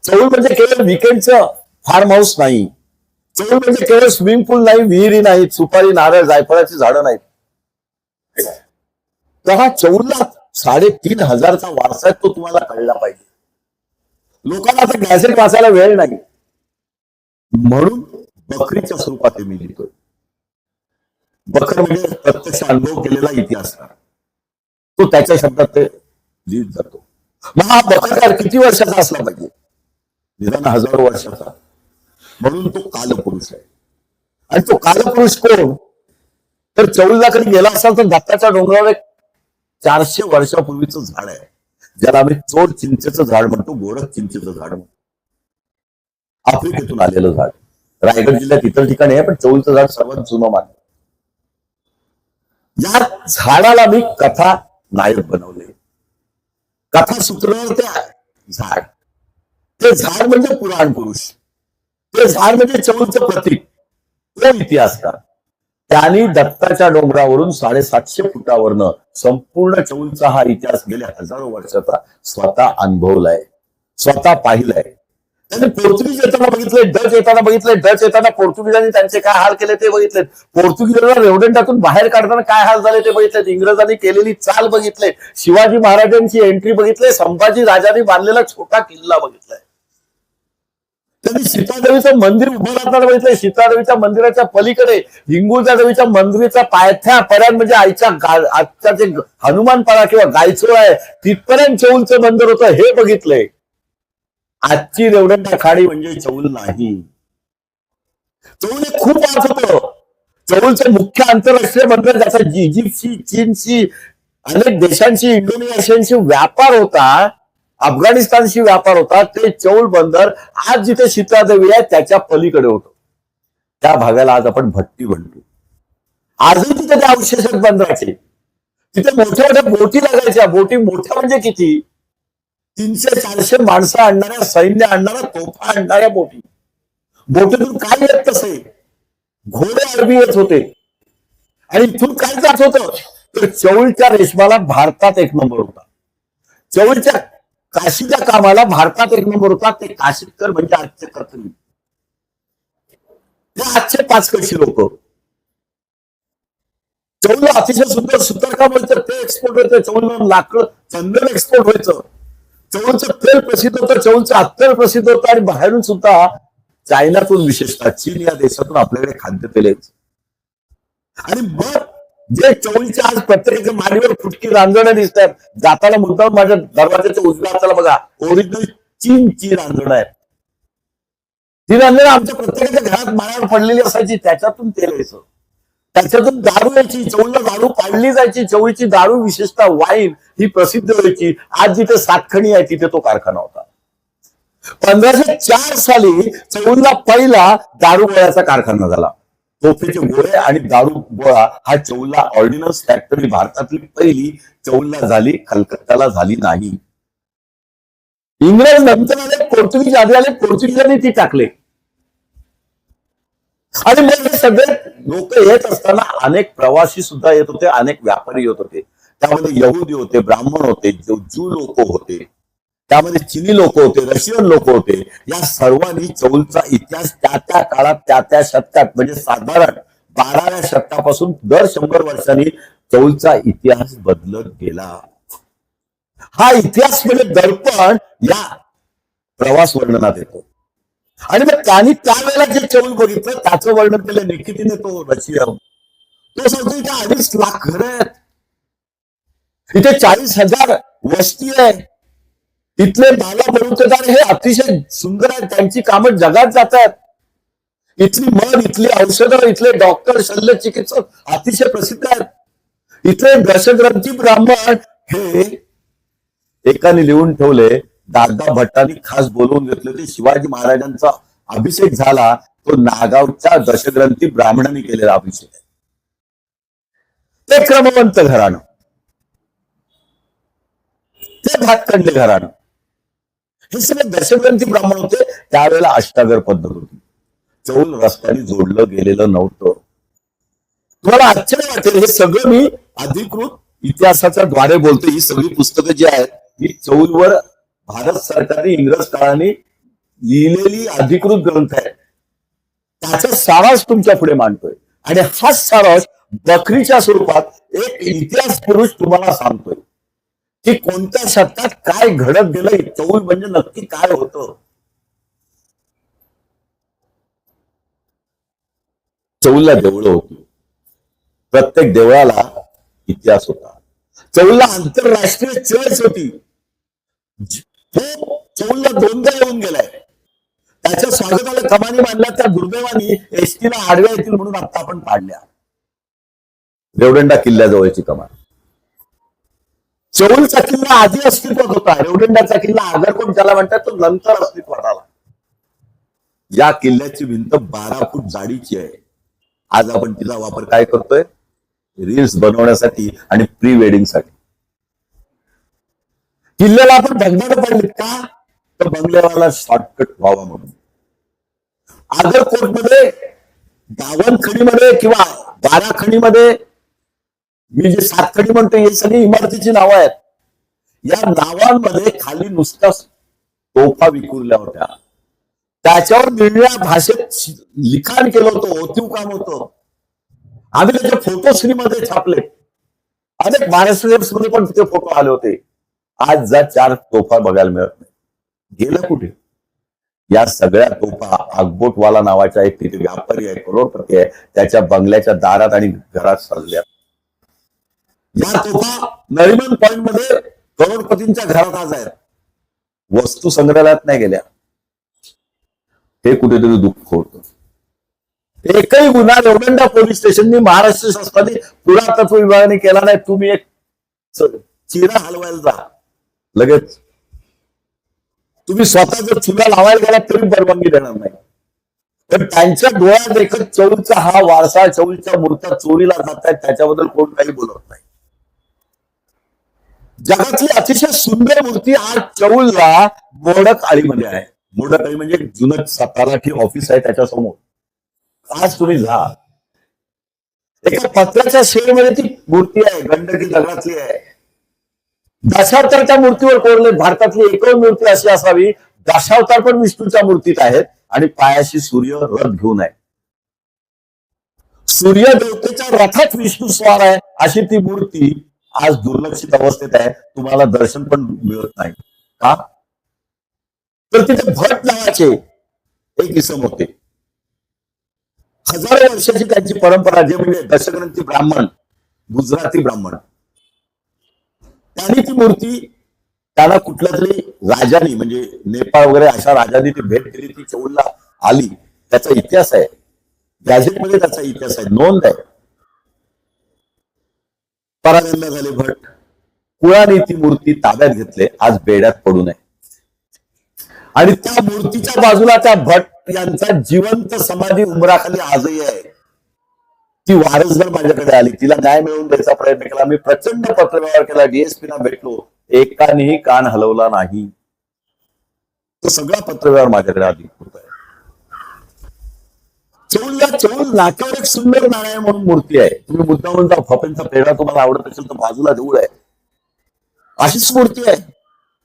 चौल म्हणजे केवळ विकेंडचं फार्म हाऊस नाही. चौल म्हणजे केवळ स्विमिंग पूल नाही, विहिरी नाहीत, सुपारी, नारळ, जायफळाची झाडं नाहीत. तर हा चौलला 3500चा वारसा आहे, तो तुम्हाला कळला पाहिजे. लोकांना आता गॅझेट वाचायला वेळ नाही, म्हणून बकरीच्या स्वरूपात मी लिहितोय. बकर म्हणजे प्रत्यक्ष अनुभव केलेला इतिहासकार, तो त्याच्या शब्दात ते लिहित जातो. मग हा बकरकार किती वर्षाचा असला पाहिजे? निदान 1000 वर्षाचा. म्हणून तो कालपुरुष आहे. आणि तो कालपुरुष कोण? तर चौलला कधी गेला असाल तर दत्ताच्या डोंगरावर एक 400 वर्षापूर्वीचं झाड आहे, ज्याला आम्ही चोर चिंचेचं झाड म्हणतो, गोरख चिंचेचं झाड म्हणतो. आफ्रिकेतून आलेलं झाड. रायगड जिल्ह्यात इतर ठिकाणी आहे, पण चौलचं झाड सर्वात जुनं मानलं. या झाडाला मी कथा नायक बनवले. कथा सूत्रधार ते झाड. ते झाड म्हणजे पुराण पुरुष. ते झाड म्हणजे चौलचं प्रतीक. तो इतिहासकार त्यांनी दत्ताच्या डोंगरावरून 750 फुटावरनं संपूर्ण चौलचा हा इतिहास गेल्या हजारो वर्षाचा स्वतः अनुभवलाय, स्वतः पाहिलाय. त्यांनी पोर्तुगीज येताना बघितले, डच येताना बघितले, डच येताना पोर्तुगीजांनी त्यांचे काय हाल केले ते बघितले, पोर्तुगीजांना रेवदंडातून बाहेर काढताना काय हाल झाले ते बघितलेत, इंग्रजांनी केलेली चाल बघितले, शिवाजी महाराजांची एंट्री बघितले, संभाजी राजांनी बांधलेला छोटा किल्ला बघितलाय. त्यांनी सीतादेवीचं मंदिर उभं राहताना बघितलंय, सीतादेवीच्या मंदिराच्या पलीकडे हिंगुळजा देवीच्या मंदिराच्या पायथ्यापर्यंत म्हणजे आजच्या जे हनुमानपाडा किंवा गायचोळ आहे तिथपर्यंत चौलचं मंदिर होतं हे बघितलंय. आजची रेवदंडा खाडी म्हणजे चौल नाही. चौल हे खूप अर्थ होतं. चौलचं मुख्य आंतरराष्ट्रीय बंदर ज्याचा इजिप्तशी, चीनशी, अनेक देशांशी, इंडोनेशियाशी व्यापार होता, अफगाणिस्तानशी व्यापार होता, ते चौल बंदर आज जिथे सीतादेवी आहे त्याच्या पलीकडे होतं. त्या भागाला आज आपण भट्टी म्हणतो. आजही तिथे ते अवशेष बंदराचे, तिथे मोठ्या मोठ्या बोटी लागायच्या. बोटी मोठ्या म्हणजे किती, 300-400 माणसं आणणाऱ्या, सैन्य आणणाऱ्या, तोफा आणणाऱ्या बोटी. बोटीतून काय येत तसे घोडे अरबी येत होते. आणि इथून काय जात होतं तर चौलच्या रेशमाला भारतात एक नंबर होता. चौलच्या काशीच्या कामाला भारतात एक नंबर होता. ते काशीकर म्हणजे आजचे कथरी, ते आजचे पाचकडची लोक. चौलला अतिशय सुंदर सुतारकाम व्हायचं, ते एक्सपोर्ट व्हायचं. चौलला लाकड, चंदन एक्सपोर्ट व्हायचं. चौलचं तेल प्रसिद्ध होतं, चौलचं अत्तर प्रसिद्ध होतं. आणि बाहेरून सुद्धा चायनातून, विशेषतः चीन या देशातून आपल्याकडे खाद्यतेल यायचं. आणि मग जे चौलच्या आज प्रत्येकाच्या माडीवर फुटकी रांजणं दिसतात, जाताना मुद्दाम माझ्या दरवाजाच्या उजव्या हाताला बघा ओरिजिनल चीनची रांजणं आहेत. ती रांजणं आमच्या प्रत्येकाच्या घरात माळ्यावर पडलेली असायची, त्याच्यातून तेल यायचं, त्याच्यातून दारू यायची. चौलला दारू पाडली जायची. चौलची दारू, विशेषतः वाईन, ही प्रसिद्ध व्हायची. आज जिथे सातखणी आहे तिथे तो कारखाना होता. 1504 साली चौलला पहिला दारू गोळ्याचा कारखाना झाला. तोफेचे गोळे आणि दारू गोळा हा चौलला ऑर्डिनन्स फॅक्टरी भारतातली पहिली चौलला झाली, कलकत्त्याला झाली नाही. इंग्रज नंतर आले, पोर्तुगीज आधी आले, पोर्तुगीजांनी ती टाकले. आणि मग हे सगळे लोक येत असताना अनेक प्रवासी सुद्धा येत होते, अनेक व्यापारी येत होते. त्यामध्ये यहुदी होते, ब्राह्मण होते, ज्यू लोक होते, त्यामध्ये चिनी लोक होते, रशियन लोक होते. या सर्वांनी चौलचा इतिहास त्या त्या काळात, त्या त्या शतकात, म्हणजे साधारण 12व्या शतकापासून दर 100 वर्षांनी चौलचा इतिहास बदलत गेला. हा इतिहास म्हणजे दर्पण या प्रवास वर्णनात येतो. आणि मग त्यांनी त्यावेळेला जे चौल बघितलं त्याचं वर्णन केलं निकितीने, तो रशिया. तो सांगतो इथे 2.5 लाख घरं आहेत, इथे 40,000 वस्ती आहे, इथले बाला बलुतेदार हे अतिशय सुंदर आहेत, त्यांची कामं जगात जातात, इथली मध, इथली औषधं, इथले डॉक्टर, शल्य चिकित्सक अतिशय प्रसिद्ध आहेत, इथले दशग्रंथी ब्राह्मण. हे एकाने लिहून ठेवले, दादा भट्टांनी खास बोलवून घेतले होते. शिवाजी महाराजांचा अभिषेक झाला तो नागावच्या दशग्रंथी ब्राह्मणांनी केलेला अभिषेक आहे. ते क्रमवंत घराणं, ते भातखंडे घराणं, हे सगळे दशग्रंथी ब्राह्मण होते. त्यावेळेला अष्टागर पद्धत होती. चौल रस्त्याने जोडलं गेलेलं नव्हतं. तुम्हाला आश्चर्य वाटेल, हे सगळं मी अधिकृत इतिहासाच्या द्वारे बोलतो. ही सगळी पुस्तकं जी आहेत ही चौलवर भारत सरकारने इंग्रज काळाने लिहिलेली अधिकृत ग्रंथ आहे. त्याचा सारांश तुमच्या पुढे मांडतोय. आणि हाच सारांश बकरीच्या स्वरूपात एक इतिहास पुरुष तुम्हाला सांगतोय की कोणत्या शतकात काय घडत गेलं, चौल म्हणजे नक्की काय होतं. चौलला देवळं होती, प्रत्येक देवळाला इतिहास होता. चौलला आंतरराष्ट्रीय चर्च होती. तो चौलला 2दा येऊन गेलाय. त्याच्या स्वागताला कमानी बांधल्या, त्या दुर्दैवानी एसटीला आडव्या येतील म्हणून आता आपण पाडल्या. रेवदंडा किल्ल्याजवळची कमान. चौलचा किल्ला आधी अस्तित्वात होता. रेवदंडाचा किल्ला आगरकोट ज्याला म्हणतात तो नंतर अस्तित्वात आला. या किल्ल्याची भिंत 12 फूट जाडीची आहे. आज आपण तिचा वापर काय करतोय, रील्स बनवण्यासाठी आणि प्री वेडिंग साठी. किल्ल्याला आपण धगधग पडली का, तर बंगल्यावाला शॉर्टकट व्हावा म्हणून. आगरकोटमध्ये गावन खडीमध्ये किंवा 12 खडीमध्ये, मी जे 7 खडी म्हणतो, हे सगळी इमारतीची नावं आहेत. या नावांमध्ये खाली नुसत्या तोफा विखुरल्या होत्या. त्याच्यावर निळ्या भाषेत लिखाण केलं होतं, ओतीव काम होतं. आम्ही त्याचे फोटो श्रीमध्ये छापले. अनेक महाराष्ट्र मध्ये पण तिथे फोटो आले होते. आज जा 4 तोफा बघायला मिळत नाही. गेलं कुठे? या सगळ्या तोफा आगबोटवाला नावाचा एक तिथे व्यापारी आहे, करोडपती आहे, त्याच्या बंगल्याच्या दारात आणि घरात सजल्या. या तोफा नरिमन पॉइंट मध्ये करोडपतींच्या घरात आज आहेत, वस्तू संग्रहालयात नाही गेल्या. हे कुठेतरी दुःख होतं. एकही गुन्हा एवढ्या पोलीस स्टेशननी, महाराष्ट्र शासनाने, पुरातत्व विभागाने केला नाही. तुम्ही एक चिरा हलवायला जा, लगेच तुम्ही स्वतः जर चुला लावायला गेला तरी परवानगी देणार नाही. पण त्यांच्या डोळ्यात देखत चौलचा हा वारसा, चौलच्या मूर्त्या चोरीला जात आहेत, त्याच्याबद्दल कोण काही बोलत नाही. जगातली अतिशय सुंदर मूर्ती आज चौलला मोडक आळीमध्ये आहे. मोडक आळी म्हणजे जुनं तलाठी ऑफिस आहे त्याच्यासमोर. आज तुम्ही जा, एका पत्राच्या शेडमध्ये ती मूर्ती आहे, गंडकी दगडातली आहे. दशावतारच्या मूर्तीवर कोरले. भारतातली एकच मूर्ती अशी असावी, दशावतार पण विष्णूच्या मूर्तीत आहेत आणि पायाशी सूर्य रथ घेऊन आहे. सूर्य देवतेच्या रथात विष्णू स्वार आहे, अशी ती मूर्ती आज दुर्लक्षित अवस्थेत आहे. तुम्हाला दर्शन पण मिळत नाही. का? तर तिथे भट नावाचे एक इसम होते. हजारो वर्षाची त्यांची परंपरा, जे म्हणजे दशग्रंथी ब्राह्मण, गुजराती ब्राह्मण. त्यांनी ती मूर्ती, त्यांना कुठल्या तरी राजानी, म्हणजे नेपाळ वगैरे अशा राजांनी ती भेट दिली, ती चौलला आली. त्याचा इतिहास आहे, गॅझेटमध्ये त्याचा इतिहास आहे, नोंद आहे. परागंदा झाले भट, कुळाने ती मूर्ती ताब्यात घेतले, आज बेड्यात पडू नये. आणि त्या मूर्तीच्या बाजूला त्या भट यांचा जिवंत समाधी उंबराखाली आजही आहे. ती वारसदार माझ्याकडे आली, तिला न्याय मिळवून द्यायचा प्रयत्न केला. मी प्रचंड पत्रव्यवहार केला, डीएसपीना भेटलो, एकानेही कान हलवला नाही. तो सगळा पत्रव्यवहार माझ्याकडे अधिकृत आहे. चौल नाक्यावर एक सुंदर नारायण म्हणून मूर्ती आहे. तुम्ही मुद्दामून जा, फपेंचा पेढा तुम्हाला आवडत असेल तर बाजूला देऊळ आहे, अशीच मूर्ती आहे.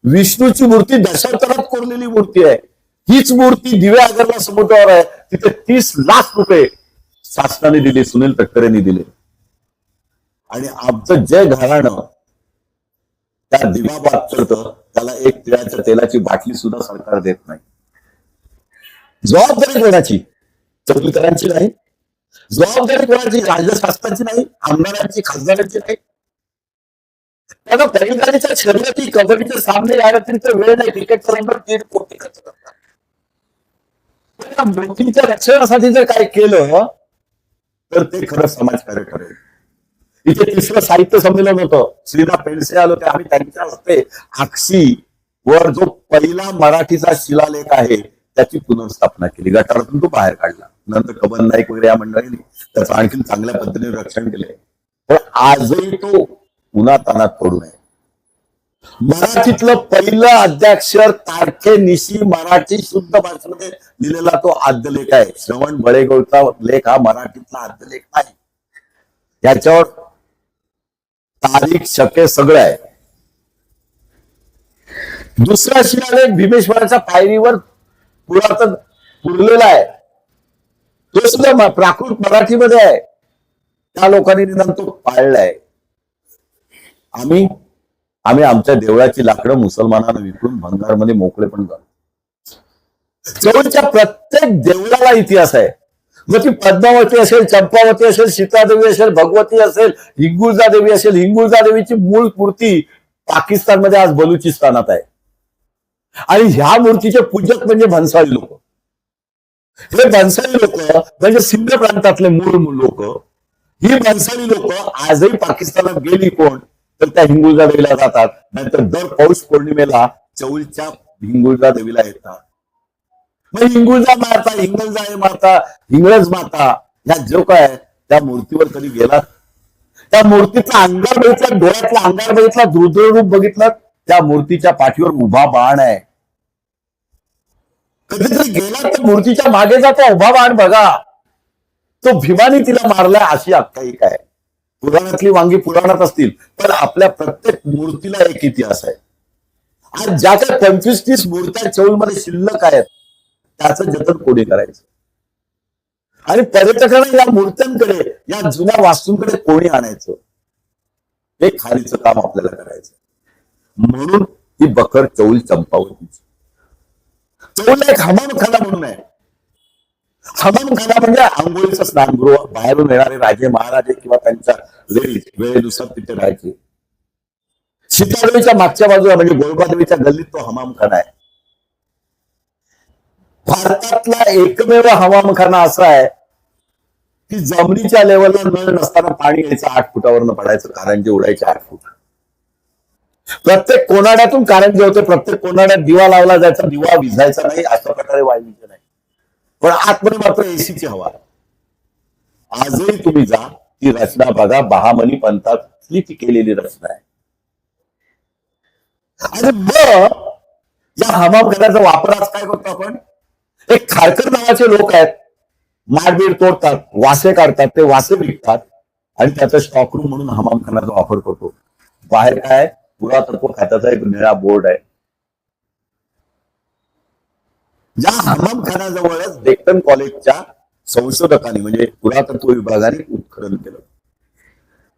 विष्णूची मूर्ती दशावतारात कोरलेली मूर्ती आहे. हीच मूर्ती दिव्यागरला समुद्रावर आहे. तिथे 30 लाख रुपये शासनाने दिले, सुनील तटकरेंनी दिले. आणि आमचं जे घराणं त्या दिवाबात करतं, त्याला एक तिळाच्या तेलाची बाटली सुद्धा सरकार देत नाही. जबाबदारी कोणाची? चौकीकरांची नाही. जबाबदारी कोणाची? राज्य शासनाची नाही, आमदारांची, खासदारांची नाही. त्यांना बैलगाडीच्या शर्यती, कबड्डीचे सामने यायला तर वेळ नाही. क्रिकेटचा नंबर 1.5 कोटी खर्च करतात. मूर्तीच्या रक्षणासाठी जर काय केलं तर ते खरं समाजकार्य ठरेल. इथे 3रं साहित्य संमेलन होतं, श्रीना पेंडसे आलो होते. आम्ही त्यांच्या हस्ते आक्षी वर जो पहिला मराठीचा शिलालेख आहे त्याची पुनर्स्थापना केली. गटारातून तो बाहेर काढला. नंतर कबन नाईक वगैरे या मंडळींनी त्याचं आणखी चांगल्या पद्धतीने रक्षण केलंय. पण आजही तो उन्हातानात पडू नये. मराठीतलं पहिलं आद्याक्षर तारखेनिशी मराठी शुद्ध भाषेमध्ये लिहिलेला तो आद्यलेख आहे. श्रवण बळेगौळचा लेख हा मराठीतला आद्यलेख नाही. याच्यावर तारीख, शके सगळं आहे. दुसरा शिलालेख भीमेश्वराच्या पायरीवर पुरातन पुरलेला आहे. तो सुद्धा प्राकृत मराठीमध्ये आहे. त्या लोकांनी निदान तो पाळलाय. आम्ही आमच्या देवळाची लाकडं मुसलमानांना विकून भंगारमध्ये मोकळे पण झालो. चौलच्या प्रत्येक देवळाला इतिहास आहे. मग ती पद्मावती असेल, चंपावती असेल, सीतादेवी असेल, भगवती असेल, हिंगुळजा देवी असेल. हिंगुळजा देवीची मूळ मूर्ती पाकिस्तानमध्ये आज बलुचिस्तानात आहे. आणि ह्या मूर्तीचे पूजक म्हणजे भन्साळी लोक. हे भन्साळी लोक म्हणजे सिंध प्रांतातले मूळ लोक. ही भन्साळी लोक आजही पाकिस्तानात गेली कोण तर त्या हिंगुळजा देवीला जातात. नाहीतर दर पौष पौर्णिमेला चौलच्या हिंगुळजा देवीला येतात. मग हिंगुळजा माता, हिंगलजा माता, हिंगळज माता ह्या जो काय त्या मूर्तीवर कधी गेलात? त्या मूर्तीचा अंगार बघितला, डोळ्यातला अंगार बघितला, रुद्ररूप बघितलं. त्या मूर्तीच्या पाठीवर उभा बाण आहे. कधीतरी गेला तर मूर्तीच्या मागे जातो, उभा बाण बघा. तो भीमाने तिला मारला अशी आख्यायिका आहे. पुराणातली वांगी पुराणात असतील, पण आपल्या प्रत्येक मूर्तीला एक इतिहास आहे. आज ज्या काही 25-30 मूर्त्या चौलमध्ये शिल्लक आहेत, त्याचं जतन कोणी करायचं आणि पर्यटकांना या मूर्त्यांकडे, या जुन्या वास्तूंकडे कोणी आणायचं, हे खालीचं काम आपल्याला करायचं. म्हणून ही बखर चौल चंपावतीची. चौल एक हमामखाना म्हणून आहे. हमामखाना म्हणजे आंघोळीचं स्नानगृह. बाहेरून येणारे राजे महाराजे किंवा त्यांच्या लेडीज वेळेनुसार तिथे राहायचे. सीतादेवीच्या मागच्या बाजूला म्हणजे गोळबादेवीच्या गल्लीत तो हमामखाना आहे. भारतातला एकमेव हमामखाना असा आहे की जमिनीच्या लेवलला नळ नसताना पाणी यायचं 8 फुटावरनं पडायचं, कारंजे उडायचे 8 फूट. प्रत्येक कोनाड्यातून कारंजे होते, प्रत्येक कोनाड्यात दिवा लावला जायचा, दिवा विझायचा नाही, अशा प्रकारे वाढलीचे नाही. पण आतमध्ये मात्र एसीची हवा. आजही तुम्ही जा, ती रचना बघा, बहामनी पंथातली ती केलेली रचना आहे. आणि मग या हमामखान्याचा वापर आज काय करतो आपण? एक खारकर नावाचे लोक आहेत, माडबीड तोडतात, वासे काढतात, ते वासे विकतात आणि त्याचा स्टॉक रूम म्हणून हमामखान्याचा वापर करतो. बाहेर काय पुरातत्व खात्याचा एक निळा बोर्ड आहे. या हमामखान्याजवळच डेक्कन कॉलेजच्या संशोधकांनी म्हणजे पुरातत्व विभागाने उत्खनन केलं.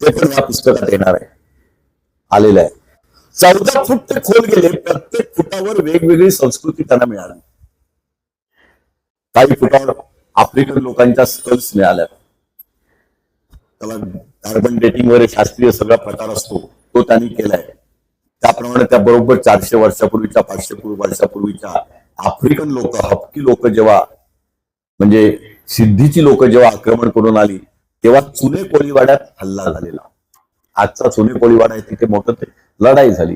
ते पण या पुस्तकात येणार आहे, आलेलं आहे. 14 फूट ते खोल गेले. प्रत्येक फुटावर वेगवेगळी संस्कृती त्यांना मिळाली. काही फुटावर आफ्रिकन लोकांच्या स्कल्स मिळाल्या. त्याला कार्बन डेटिंग वगैरे शास्त्रीय सगळा प्रकार असतो, तो त्यांनी केलाय. त्याप्रमाणे त्या बरोबर 400 वर्षापूर्वीच्या 500 वर्षापूर्वीच्या आफ्रिकन लोक, हपकी लोक जेव्हा म्हणजे सिद्धीची लोक जेव्हा आक्रमण करून आली, तेव्हा चुने कोळीवाड्यात हल्ला झालेला. आजचा चुने कोळीवाडा आहे, तिथे मोठं ते लढाई झाली.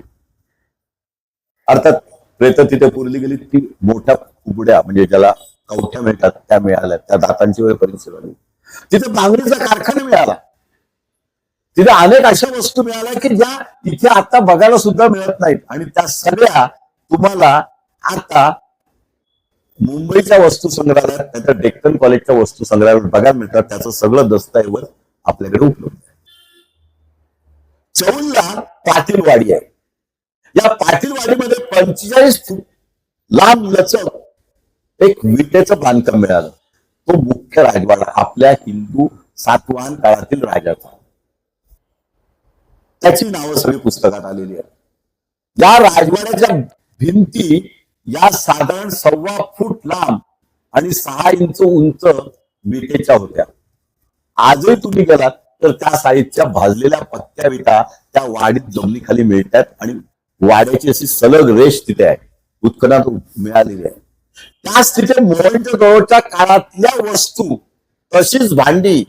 अर्थात प्रेत तिथे पुरली गेली. ती मोठ्या कुबड्या म्हणजे ज्याला कवठ्या मिळतात त्या मिळाल्या, त्या दातांची वगैरे परिचय झाली. तिथे बांगडीचा कारखाना मिळाला. तिथे अनेक अशा वस्तू मिळाल्या की ज्या इथे आता बघायला सुद्धा मिळत नाहीत. आणि त्या सगळ्या तुम्हाला आता मुंबईच्या वस्तू संग्रहालयात, त्याच्या डेक्कन कॉलेजच्या वस्तू संग्रहालयात बघायला मिळतात. त्याचं सगळं दस्तऐवज आपल्याकडे उपलब्ध आहे. चौलला पाटीलवाडी आहे. या पाटीलवाडीमध्ये 45 फूट लांब लचक एक विटेचं बांधकाम मिळालं. तो मुख्य राजवाडा आपल्या हिंदू सातवाहन काळातील राजाचा. त्याची नावं सगळी पुस्तकात आलेली आहेत. या राजवाड्याच्या भिंती या साधारण 1.25 फूट लांब आणि 6 इंच उंच विटेच्या होत्या. आजही तुम्ही गेलात तर त्या साईजच्या भाजलेल्या पत्त्या विटा त्या वाडीत जमिनीखाली मिळतात आणि वाड्याची अशी सलग रेष तिथे आहे, उत्खनात मिळालेली आहे. त्याच तिथे मोहनजोदडोच्या काळातल्या वस्तू, तशीच भांडी,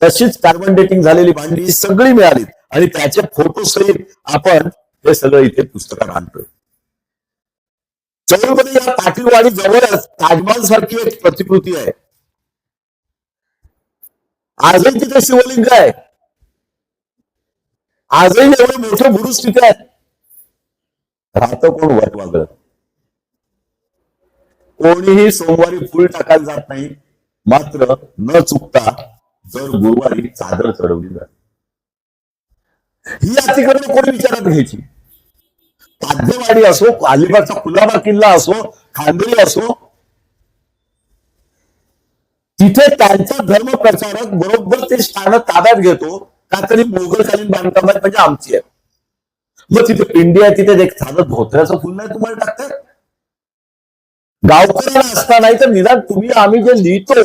तशीच कार्बन डेटिंग झालेली भांडी सगळी मिळाली आणि त्याचे फोटो सहित आपण हे सगळं इथे पुस्तकात आणतोय. चौलमध्ये या पाटीलवाडी जवळच ताजमहाल सारखी एक प्रतिकृती आहे. आजही तिथे शिवलिंग आहे. आजही एवढे मोठे बुरुज तिथे आहेत. राहतं कोण वटवागळ. कोणीही सोमवारी फुल टाकायला जात नाही. मात्र न चुकता दर गुरुवारी चादर चढवली जाते. ही अतिक्रमण कोणी विचारात घ्यायची? ताज्यवाडी असो, अलिबागचा कुलाबा किल्ला असो, खांदेरी असो, तिथे त्यांचा धर्म प्रचारक बरोबर ते स्थान ताब्यात घेतो का तरी मोगलकालीन बांधकामात म्हणजे आमची आहे. मग तिथे पिंडी आहे, तिथे एक साधं धोत्र्याचं फुल नाही तुम्हाला टाकतात. गावकऱ्याला असता नाही तर निदान तुम्ही आम्ही जे लिहितो,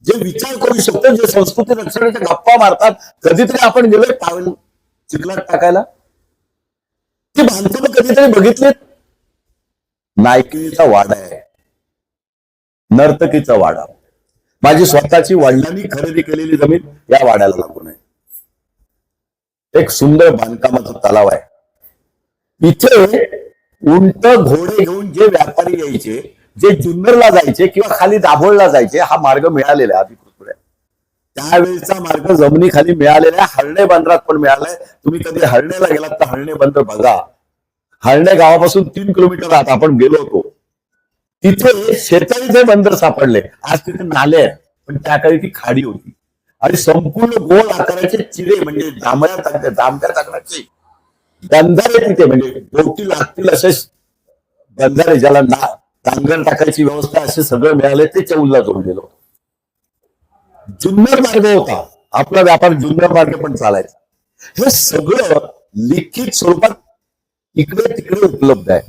जे विचार करू शकतो, जे संस्कृती रक्षणाच्या गप्पा मारतात, कधीतरी आपण गेलोय पावन चिखलात टाकायला? ती बांधकामं कधीतरी बघितलीत? नायकिनीचा वाडा आहे, नर्तकीचा वाडा. माझी स्वतःची वडिलांनी खरेदी केलेली जमीन या वाड्याला लागून आहे. एक सुंदर बांधकामाचा तलाव आहे. इथे उंट घोडे घेऊन जे व्यापारी यायचे, जे जुन्नरला जायचे किंवा खाली दाभोळला जायचे, हा मार्ग मिळालेला आहे अधिकृत. त्यावेळेचा मार्ग जमिनीखाली मिळालेला आहे. हरणे बंदरात पण मिळालाय. तुम्ही कधी हरणेला गेलात तर हरणे बंदर बघा. हरणे गावापासून 3 किलोमीटर आत आपण गेलो होतो. तिथे शेताळीचे बंदर सापडले. आज तिथे नाले आहेत, पण त्या काळी ती खाडी होती आणि संपूर्ण गोल आकाराचे चिरे म्हणजे जांभळ्या तगडाचे बंधारे तिथे म्हणजे बोटी लागतील असे बंधारे ज्याला नांगर टाकायची व्यवस्था असे सगळं मिळाले ते चौलला जोडलेलं होतं. जुन्नर मार्ग होता, आपला व्यापार जुन्नर मार्ग पण चालायचा. हे सगळं लिखित स्वरूपात इकडे तिकडे उपलब्ध आहे.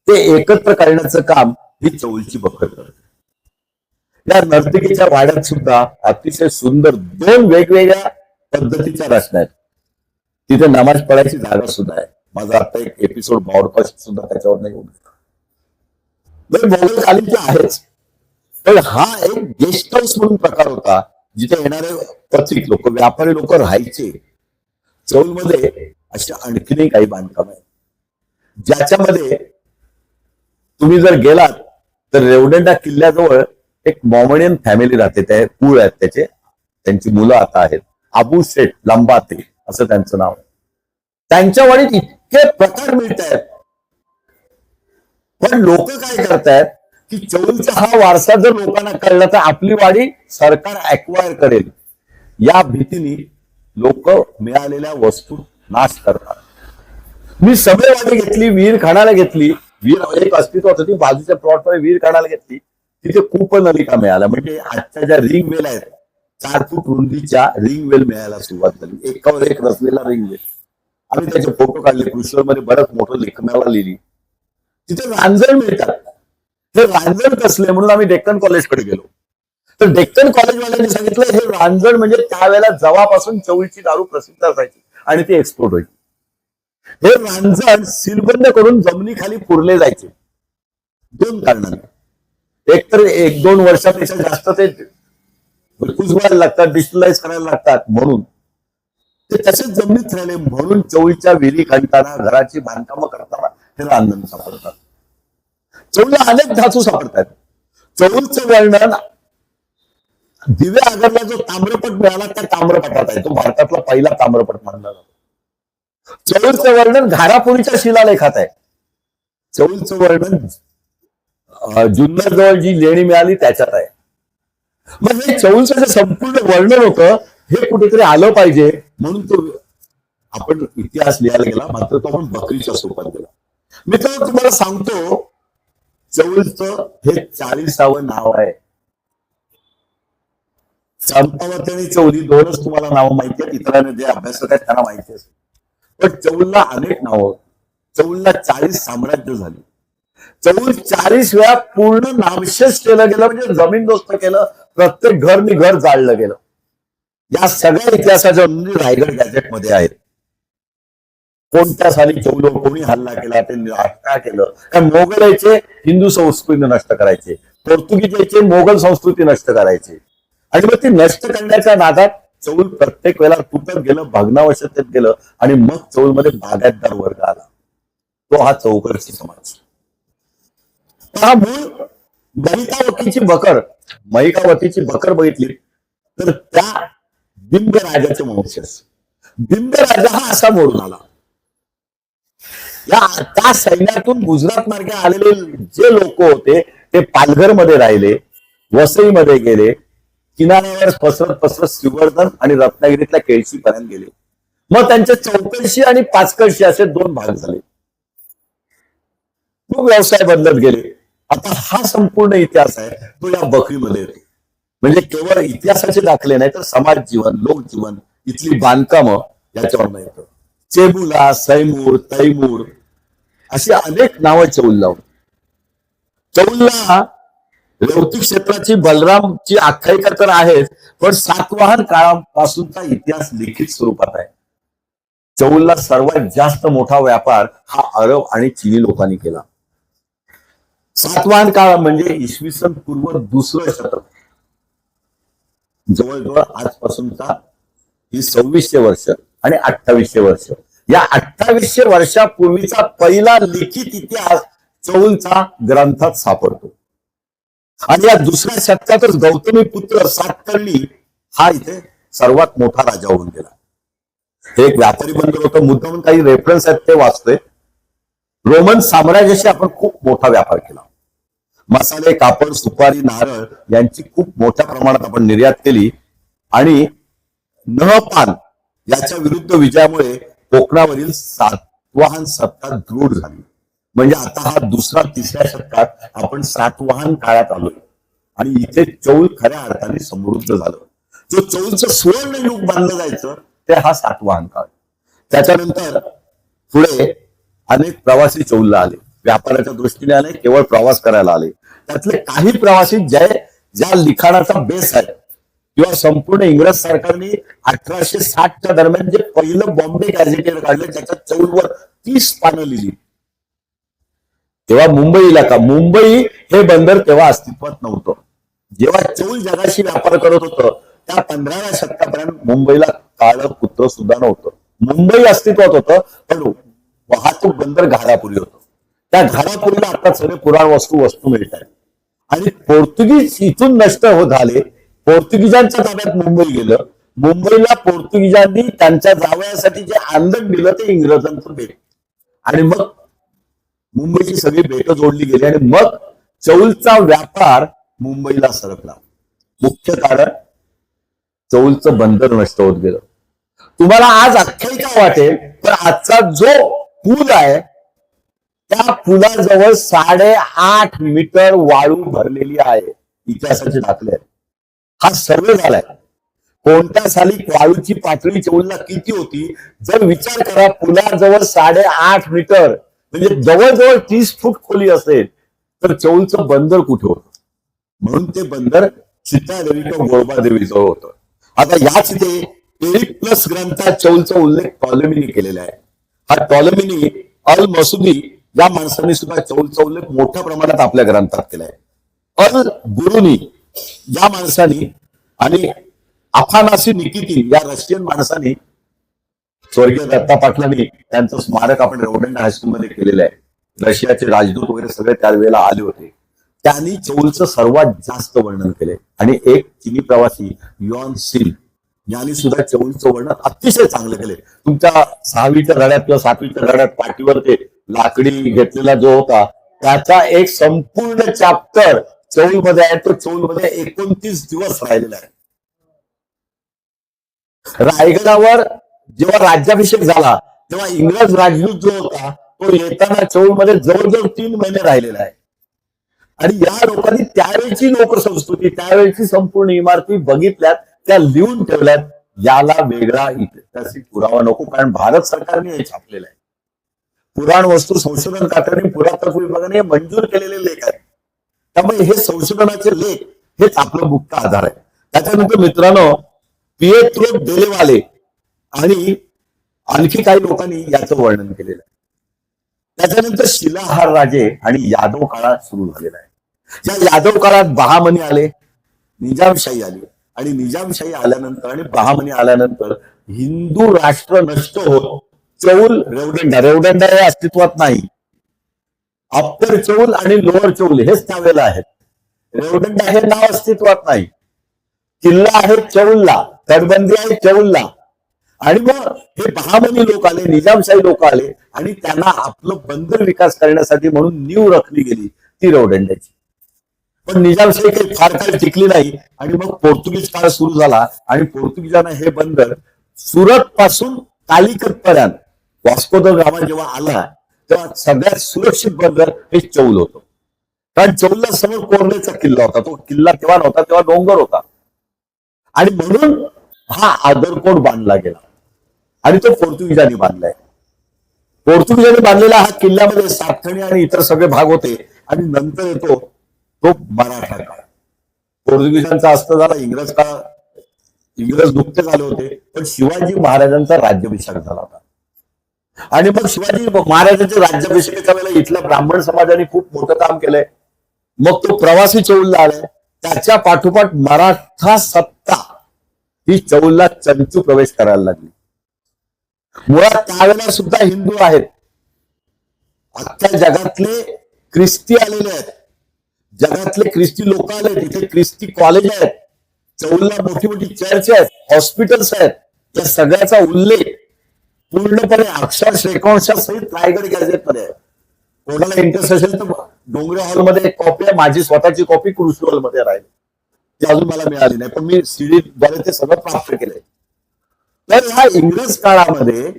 ते एकत्र करण्याचं काम ही चौलची बखर करते. या नर्तकीच्या वाड्यात सुद्धा अतिशय सुंदर 2 वेगवेगळ्या पद्धतीच्या रचना आहेत. तिथे नमाज पडायची जागा सुद्धा आहे. माझा आता एक एपिसोड ब्रॉडकास्ट सुद्धा त्याच्यावर नाही होऊ मोगल कालीनची आहेच, पण हा एक गेस्ट हाऊस म्हणून प्रकार होता जिथे येणारे पथिक लोक व्यापारी लोक राहायचे. चौलमध्ये अशा आणखीनही काही बांधकाम आहेत ज्याच्यामध्ये तुम्ही जर गेलात तर रेवदंडा किल्ल्याजवळ एक मॉमेडियन फॅमिली राहते. ते कुळ आहेत त्याचे, त्यांची मुलं आता आहेत. अबू शेठ लंबाते असं त्यांचं नाव आहे. त्यांच्या वाडीत इतके प्रकार मिळत आहेत, पण लोक काय करतायत की चौलचा हा वारसा जर लोकांना कळला तर आपली वाडी सरकार ऍक्वायर करेल या भीतीने लोक मिळालेल्या वस्तू नाश करतात. मी सभेवाडी घेतली, विहीर खाणाला घेतली. विहीर एक अस्तित्वात होती, बाजूच्या प्लॉटमध्ये विहीर खाणाला घेतली. तिथे खूप नलिका मिळाल्या. म्हणजे आजच्या ज्या रिंग वेल आहेत 4 फूट रुंदीच्या रिंग वेल मिळायला सुरुवात झाली. एकावर एक रचलेला रिंग वेल. आम्ही त्याचे फोटो काढले. कृष्णमध्ये बरंच मोठं लेखनाला लिहिली. तिथे रांजण मिळतात. हे रांजण कसले म्हणून आम्ही डेक्कन कॉलेजकडे गेलो. तर डेक्कन कॉलेजवाल्यांनी सांगितलं हे रांजण म्हणजे त्यावेळेला जवापासून चौलची दारू प्रसिद्ध असायची आणि ती एक्सपोर्ट व्हायची. हे रांजण सीलबंद करून जमिनीखाली पुरले जायचे 2 कारणाने. एक तर 1-2 वर्षापेक्षा जास्त ते कुजवायला लागतात, डिस्टलाइज करायला लागतात म्हणून ते तसेच जमिनीत राहिले. म्हणून चौलच्या विहिरी खणताना घराची बांधकामं करताना हे रांजण सापडतात. चौलला अनेक धातू सापडतात. चौलचं वर्णन दिव्या आगरला जो ताम्रपट मिळाला त्या ताम्रपटात आहे. तो भारतातला पहिला ताम्रपट मानला जातो. चौलचं वर्णन घारापुरीच्या शिलालेखात आहे. चौलचं वर्णन जुन्नर जवळ जी लेणी मिळाली त्याच्यात आहे. मग हे चौलचं जे संपूर्ण वर्णन होतं हे कुठेतरी आलं पाहिजे म्हणून तो आपण इतिहास लिहायला गेला. मात्र तो आपण बकरीच्या स्वरूपात गेला. मित्रांनो तुम्हाला सांगतो चौलचं हे 40वे नाव आहे. चंपावती आणि चौली 2च तुम्हाला नावं माहिती आहेत. इतरांना जे अभ्यासक आहेत त्यांना माहिती असेल, पण चौलला अनेक नावं. चौलला 40 साम्राज्य झाली. चौल 40 वेळा पूर्ण नामशेष केलं गेलं म्हणजे जमीनदोस्त केलं. प्रत्येक घर जाळलं गेलं. या सगळ्या इतिहासाच्या नोंदी रायगड गॅझेटमध्ये आहेत. कोणत्या साली चौल कोणी हल्ला केला, ते नष्ट केलं. कारण मोगल यायचे हिंदू संस्कृती नष्ट करायचे, पोर्तुगीज यायचे मोगल संस्कृती नष्ट करायचे आणि मग ती नष्ट करण्याच्या नादात चौल प्रत्येक वेळेला तुटत गेलं, भग्नावशतेत गेलं आणि मग चौलमध्ये बागायतदार वर्ग आला. तो हा चौकरची समाज. हा मूळ महिकावतीची बकर बघितली तर त्या बिंब राजाचे वंशज. बिंब राजा हा असा मोडून आला. त्या सैन्यातून गुजरात मार्गे आलेले जे लोक होते ते पालघरमध्ये राहिले, वसईमध्ये गेले, किनाऱ्यावर पसरत श्रीवर्धन आणि रत्नागिरीतल्या केळशी पर्यंत गेले. मग त्यांचे चौकळशी आणि पाचकळशी असे 2 भाग झाले. मग व्यवसाय बदलत गेले. आता हा संपूर्ण इतिहास आहे तो या बकरीमध्ये येतो. म्हणजे केवळ इतिहासाचे दाखले नाही तर समाज जीवन, लोकजीवन, इथली बांधकामं याच्यावर येतं. चेबुला, सैमूर, तैमूर अशी अनेक नावं चौल लावून. चौलला रेवती क्षेत्राची बलरामची आख्यायिका तर आहेच, पण सातवाहन काळापासूनचा इतिहास लिखित स्वरूपात आहे. चौलला सर्वात जास्त मोठा व्यापार हा अरब आणि चिनी लोकांनी केला. सातवाहन काळ म्हणजे इसवी सन पूर्व 2रं शतक. जवळजवळ आजपासूनचा ही 2600 वर्ष आणि 2800 वर्ष. या 2800 वर्षापूर्वीचा पहिला लिखित इतिहास चौलचा ग्रंथात सापडतो. आणि या 2ऱ्या शतकातच गौतमी पुत्र सातकर्णी हा इथे सर्वात मोठा राजा होऊन गेला. हे एक व्यापारी बंदर होतं. मुद्दाम काही रेफरन्स आहेत ते वाचतोय. रोमन साम्राज्याशी आपण खूप मोठा व्यापार केला. मसाले, कापड, सुपारी, नारळ यांची खूप मोठ्या प्रमाणात आपण निर्यात केली आणि नहपान याच्या विरुद्ध विजयामुळे कोकणावरील सातवाहन सत्ता दृढ झाली. म्हणजे आता हा दुसरा तिसऱ्या शतकात आपण सातवाहन काळात आलोय आणि इथे चौल खऱ्या अर्थाने समृद्ध झालं. जो चौलचं सुवर्ण युग मानलं जायचं ते हा सातवाहन काळ. त्याच्यानंतर पुढे अनेक प्रवासी चौलला आले, व्यापाराच्या दृष्टीने आले, केवळ प्रवास करायला आले. त्यातले काही प्रवासी ज्या लिखाणाचा बेस आहे किंवा संपूर्ण इंग्रज सरकारने 1860च्या दरम्यान जे पहिलं बॉम्बे गॅझेटेड काढलं ज्याच्यात चौलवर 30 पानं लिहिली. तेव्हा मुंबई हे बंदर तेव्हा अस्तित्वात नव्हतं. जेव्हा चौल जगाशी व्यापार करत होतं त्या 15व्या शतकापर्यंत मुंबईला काळं कुत्र सुद्धा नव्हतं. मुंबई अस्तित्वात होतं पण वाहतूक बंदर घारापुरी होतं. त्या घारापुरीला आता सगळे पुराण वस्तू मिळतात आणि पोर्तुगीज इथून नष्ट होत झाले. पोर्तुगीजांच्या ताब्यात मुंबई गेलं. मुंबईला पोर्तुगीजांनी त्यांच्या जावयासाठी जे आंदण दिलं ते इंग्रजांचं बेट आणि मग मुंबईची सगळी बेटं जोडली गेली आणि मग चौलचा व्यापार मुंबईला सरकला. मुख्य कारण चौलचं बंदर नष्ट होत गेलं. तुम्हाला आज आख्यायिका वाटेल तर आजचा जो पूल आहे त्या पुलाजवळ 8.5 मीटर वाळू भरलेली आहे. इतिहासाचे दाखले आहेत. हा सर्वे झालाय. कोणत्या साली वाळूची पातळी चौलला किती होती जर विचार करा. पुलाजवळ 8.5 मीटर म्हणजे जवळजवळ 30 फूट खोली असेल तर चौलचं बंदर कुठे होतं. म्हणून ते बंदर सीतादेवी किंवा गोळबादेवी जवळ होतं. आता याच इथे पेरिक प्लस ग्रंथात चौलचा उल्लेख टॉलेमीने केलेला आहे. हा टॉलेमीनी अल मसुदी या माणसाने सुद्धा चौलचा उल्लेख मोठ्या प्रमाणात आपल्या ग्रंथात केलाय. अल गुरुनी या माणसाने आणि अफानासी निकितीन या रशियन माणसाने स्वर्गीय दत्ता पाटलांनी त्यांचं स्मारक आपण रौडंडा हायस्कूलमध्ये केलेलं आहे. रशियाचे राजदूत वगैरे सगळे त्यावेळेला आले होते. त्यांनी चौलचं सर्वात जास्त वर्णन केले आणि एक चिनी प्रवासी युआन सिल यांनी सुद्धा चौलचं वर्णन अतिशय चांगलं केले. तुमच्या 6वीच्या धड्यात किंवा 7वीच्या धड्यात पाठीवर ते लाकडी घेतलेला जो होता त्याचा एक संपूर्ण चॅप्टर चौलमध्ये आहे. तो चौलमध्ये 29 दिवस राहिलेला आहे. रायगडावर जेव्हा राज्याभिषेक झाला तेव्हा इंग्रज राजदूत जो होता तो येताना चौलमध्ये जवळजवळ 3 महिने राहिलेला आहे. आणि या लोकांनी त्यावेळेची लोकसंस्कृती त्यावेळेची संपूर्ण इमारती बघितल्यात, त्या लिहून ठेवल्यात. याला वेगळा ऐतिहासिक पुरावा नको कारण भारत सरकारने हे छापलेलं आहे. पुराण वस्तू संशोधन खात्याने पुरातत्व विभागाने मंजूर केलेले लेख आहेत. त्यामुळे हे संशोधनाचे लेख हेच आपलं मुख्य आधार आहे. त्याच्यानंतर मित्रांनो पिएत्रो डेलेवाले आणि आणखी काही लोकांनी याचं वर्णन केलेलं आहे. त्याच्यानंतर शिलाहार राजे आणि यादव काळात सुरू झालेला आहे. या यादव काळात बहामनी आले, निजामशाही आली आणि निजामशाही आल्यानंतर आणि बहामनी आल्यानंतर हिंदू राष्ट्र नष्ट होत चौल रेवदंडा हे अस्तित्वात नाही. अप्पर चौल आणि लोअर चौल हेच त्यावेळेला आहेत. रेवदंडा हे नाव अस्तित्वात नाही. किल्ला आहे चौलला, तटबंदी आहे चौलला आणि मग हे बहामनी लोक आले, निजामशाही लोक आले आणि त्यांना आपलं बंदर विकास करण्यासाठी म्हणून नीव रखली गेली ती रेवदंड्याची. पण निजामशाही काही फार काळ टिकली नाही आणि मग पोर्तुगीज काळ सुरू झाला आणि पोर्तुगीजांना हे बंदर सुरत पासून कालिकत पर्यंत वास्को द गामा जेव्हा आला तेव्हा सगळ्यात सुरक्षित बंदर हे चौल होतं. कारण चौलला समोर कोरलेचा किल्ला होता. तो किल्ला तेव्हा नव्हता, तेव्हा डोंगर होता आणि म्हणून हा आदरकोट बांधला गेला आणि तो पोर्तुगीजांनी बांधलाय. पोर्तुगीजांनी बांधलेला हा किल्ल्यामध्ये सातखणी आणि इतर सगळे भाग होते आणि नंतर येतो तो मराठा काळ. पोर्तुगीजांचा अस्त झाला, इंग्रज नुकते झाले होते पण शिवाजी महाराजांचा राज्याभिषेक झाला होता आणि मग शिवाजी महाराजांच्या राज्याभिषेकाच्या वेळेला इथल्या ब्राह्मण समाजाने खूप मोठं काम केलंय. मग तो प्रवासी चौलला आलाय. त्याच्या पाठोपाठ मराठा सत्ता ही चौलला चंचू प्रवेश करायला लागली. मुळात त्यावेळेला सुद्धा हिंदू आहेत. अख्ख्या जगातले ख्रिस्ती आलेले आहेत. जगातले ख्रिस्ती लोक आले. तिथे ख्रिस्ती कॉलेज आहेत. चौलला मोठी मोठी चर्च आहेत, हॉस्पिटल्स आहेत. या सगळ्याचा उल्लेख पूर्णपणे अक्षर शेकांशा सहित रायगड गॅझेटमध्ये आहे. कोणाला इंटरेस्ट असेल तर डोंगरे हॉलमध्ये एक कॉपी आहे, माझी स्वतःची कॉपी कृषी हॉलमध्ये राहिली, ती अजून मला मिळाली नाही, पण मी सीडीद्वारे ते सगळं प्राप्त केलंय. तर ह्या इंग्रज काळामध्ये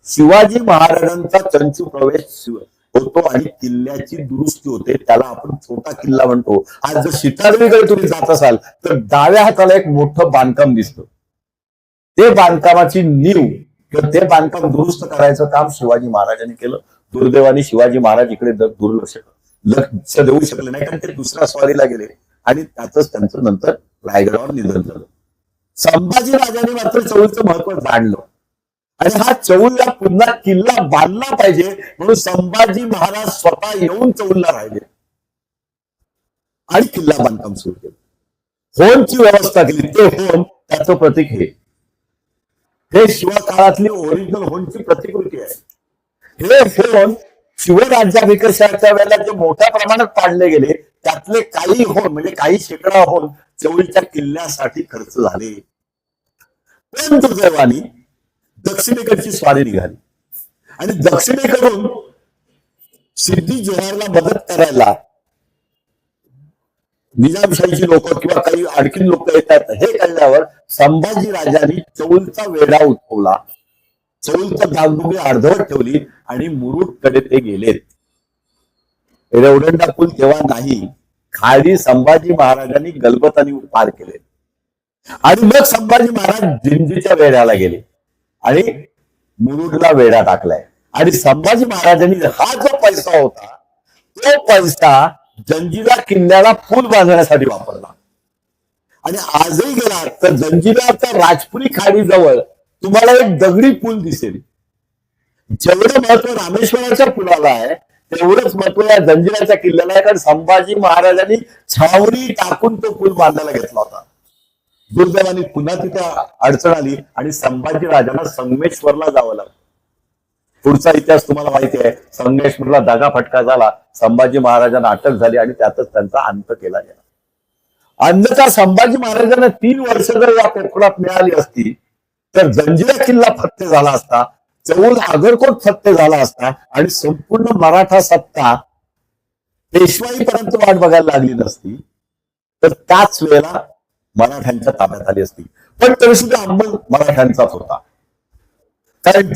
शिवाजी महाराजांचा चंचू प्रवेश होतो आणि किल्ल्याची दुरुस्ती होते, त्याला आपण छोटा किल्ला म्हणतो. आज जर शितारवीकडे तुम्ही जात असाल तर डाव्या हाताला एक मोठं बांधकाम दिसतं, ते बांधकामाची नीव किंवा ते बांधकाम दुरुस्त करायचं काम शिवाजी महाराजांनी केलं. दुर्दैवाने शिवाजी महाराज इकडे लक्ष देऊ शकले नाही, कारण ते दुसऱ्या स्वारीला गेले आणि त्यातच त्यांचं नंतर रायगडावर निधन झालं. संभाजी राजांनी मात्र चौलचं महत्व जाणलं आणि हा चौलला पुन्हा किल्ला बांधला पाहिजे म्हणून संभाजी महाराज स्वतः येऊन चौलला राहिले आणि किल्ला बांधकाम सुरू केलं. होमची व्यवस्था केली. ते होम त्याचं प्रतीक हे शिवा काळातली ओरिजिनल होमची प्रतिकृती आहे. हे होम शिवराज्याभिषेकाच्या वेळेला जे मोठ्या प्रमाणात पाडले गेले त्यातले काही होम म्हणजे काही शेकडा होम चौलच्या किल्ल्यासाठी खर्च झाले. पण दुर्दैवाने दक्षिणेकडची स्वारी निघाली आणि दक्षिणेकडून सिद्धी जोहरला मदत करायला निजामशाहीची लोक किंवा काही आणखीन लोक येतात हे कळल्यावर संभाजी राजांनी चौलचा वेढा उठवला, चौलचा दागदुगी अर्धवट ठेवली आणि मुरुडकडे ते गेलेत. रेवदंडा पूल तेव्हा नाही, खाली संभाजी महाराजांनी गलबतानी पार केले आणि मग संभाजी महाराज जिंजीच्या वेढ्याला गेले आणि मुरुडला वेढा टाकलाय. आणि संभाजी महाराजांनी हा जो पैसा होता तो पैसा जंजिरा किल्ल्याला पूल बांधण्यासाठी वापरला. आणि आजही गेला तर जंजिराच्या राजपुरी खाडी जवळ तुम्हाला एक दगडी पूल दिसेल. जेवढं महत्व रामेश्वराच्या पुलाला आहे तेवढंच महत्व या जंजिराच्या किल्ल्याला आहे, कारण संभाजी महाराजांनी छावणी टाकून तो पूल बांधायला घेतला होता. दुर्दैवाने पुन्हा तिथे अडचण आली आणि संभाजी राजांना संगमेश्वरला जावं लागलं. पुढचा इतिहास तुम्हाला माहिती आहे. संगमेश्वरला दगाफटका झाला, संभाजी महाराजांना अटक झाली आणि त्यातच त्यांचा अंत केला गेला. अन्यथा संभाजी महाराजांना 3 वर्ष जर या कोकणात मिळाली असती तर जंजिरा किल्ला फत्ते झाला असता, चौल आगरकोट फत्ते झाला असता आणि संपूर्ण मराठा सत्ता पेशवाईपर्यंत वाट बघायला लागली नसती, तर त्याच वेळेला मराठ्यांच्या ताब्यात आली असती. पण तरी सुद्धा अंमल मराठ्यांचाच होता, कारण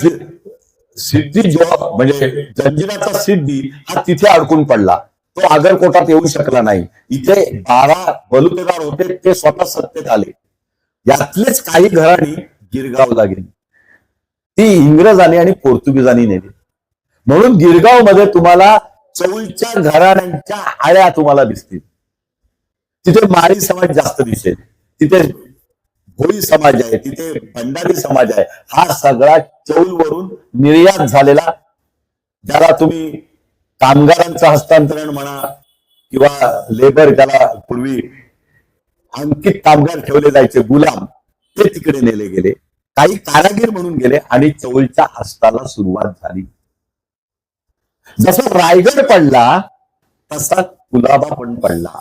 सिद्धी जो म्हणजे जंजिराचा सिद्धी हा तिथे अडकून पडला, तो आगरकोटात येऊ शकला नाही. इथे 12 बलुतेदार होते, ते स्वतः सत्तेत आले. यातलेच काही घराणी गिरगावला गेली, ती इंग्रजांनी आणि पोर्तुगीजांनी नेली. म्हणून गिरगाव मध्ये तुम्हाला चौलच्या घराण्यांच्या आळ्या तुम्हाला दिसतील. तिथे माळी समाज जास्त दिसेल, तिथे भोई समाज आहे, तिथे भंडारी समाज आहे. हा सगळा चौलवरून निर्यात झालेला, ज्याला तुम्ही कामगारांचं हस्तांतरण म्हणा किंवा लेबर, ज्याला पूर्वी अंकित कामगार ठेवले जायचे गुलाम, ते तिकडे नेले गेले. काही कारागीर म्हणून गेले आणि चौलच्या हस्ताला सुरुवात झाली. जसा रायगड पडला तसा कुलाबा पण पडला,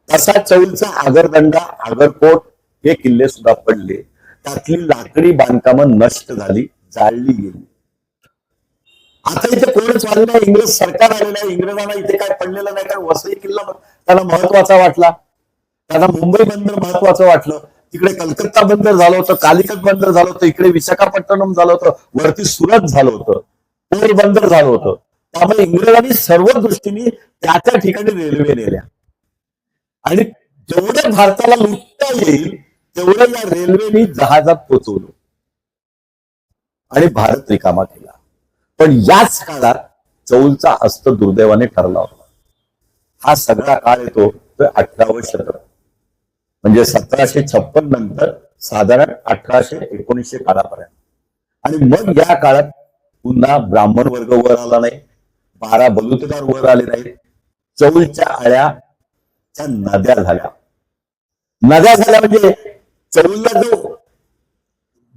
तसा चौलचा आगरदंडा, आगरकोट हे किल्ले सुद्धा पडले. त्यातली लाकडी बांधकामं नष्ट झाली, जाळली गेली. आता इथे कोणच आलेलं नाही, इंग्रज सरकार आलेलं आहे. इंग्रजांना इथे काय पडलेलं नाही, कारण वसई किल्ला त्यांना महत्वाचा वाटला, त्यांना मुंबई बंदर महत्वाचं वाटलं. तिकडे कलकत्ता बंदर झालं होतं, कालिकत बंदर झालं होतं, इकडे विशाखापट्टणम झालं होतं, वरती सुरत झालं होतं, पोरबंदर झालं होतं. त्यामुळे इंग्रजांनी सर्व दृष्टीने त्या त्या ठिकाणी रेल्वे नेल्या आणि जेवढं भारताला लुटता येईल तेवढं या रेल्वेनी जहाजात पोहोचवलं आणि भारत रिकामा केला. पण याच काळात चौलचा अस्त दुर्दैवाने ठरला होता. हा सगळा काळ येतो तर 18वे शतक, म्हणजे 1756 नंतर साधारण 1800-1900 काळापर्यंत. आणि मग या काळात पुन्हा ब्राह्मण वर्ग वर आला नाही, 12 बलुतेदार वर आले नाहीत. चौलच्या आळ्या नद्या झाल्या. नद्या झाल्या म्हणजे चौलला जो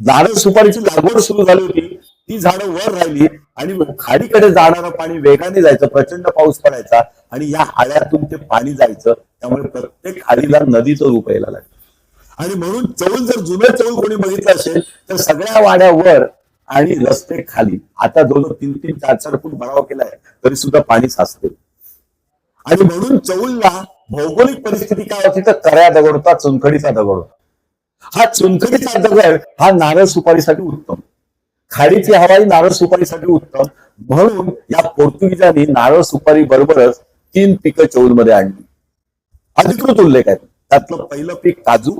झाडं सुपारीची लागवड सुरू झाली होती ती झाडं वर राहिली आणि खाडीकडे जाणारं पाणी वेगाने जायचं, प्रचंड पाऊस पडायचा आणि या आळ्यातून ते पाणी जायचं. त्यामुळे प्रत्येक आळीला नदीचं रूप यायला लागलं. आणि म्हणून चौल, जर जुनं चौल कोणी बघितलं असेल तर सगळ्या वाड्यावर आणि रस्ते खाली. आता जवळजवळ 3-3, 4-4 फूट भराव केलाय तरी सुद्धा पाणी साचते. आणि म्हणून चौलला भौगोलिक परिस्थिती काय होती तर कऱ्या दगड होता, चुनखडीचा दगड होता. हा चुनखडीचा दगड हा नारळ सुपारीसाठी उत्तम, खाडीची हवाई नारळ सुपारीसाठी उत्तम. म्हणून या पोर्तुगीजांनी नारळ सुपारी बरोबरच 3 पिकं चौलमध्ये आणली. अधिकृत उल्लेख आहे. त्यातलं पहिलं पीक काजू,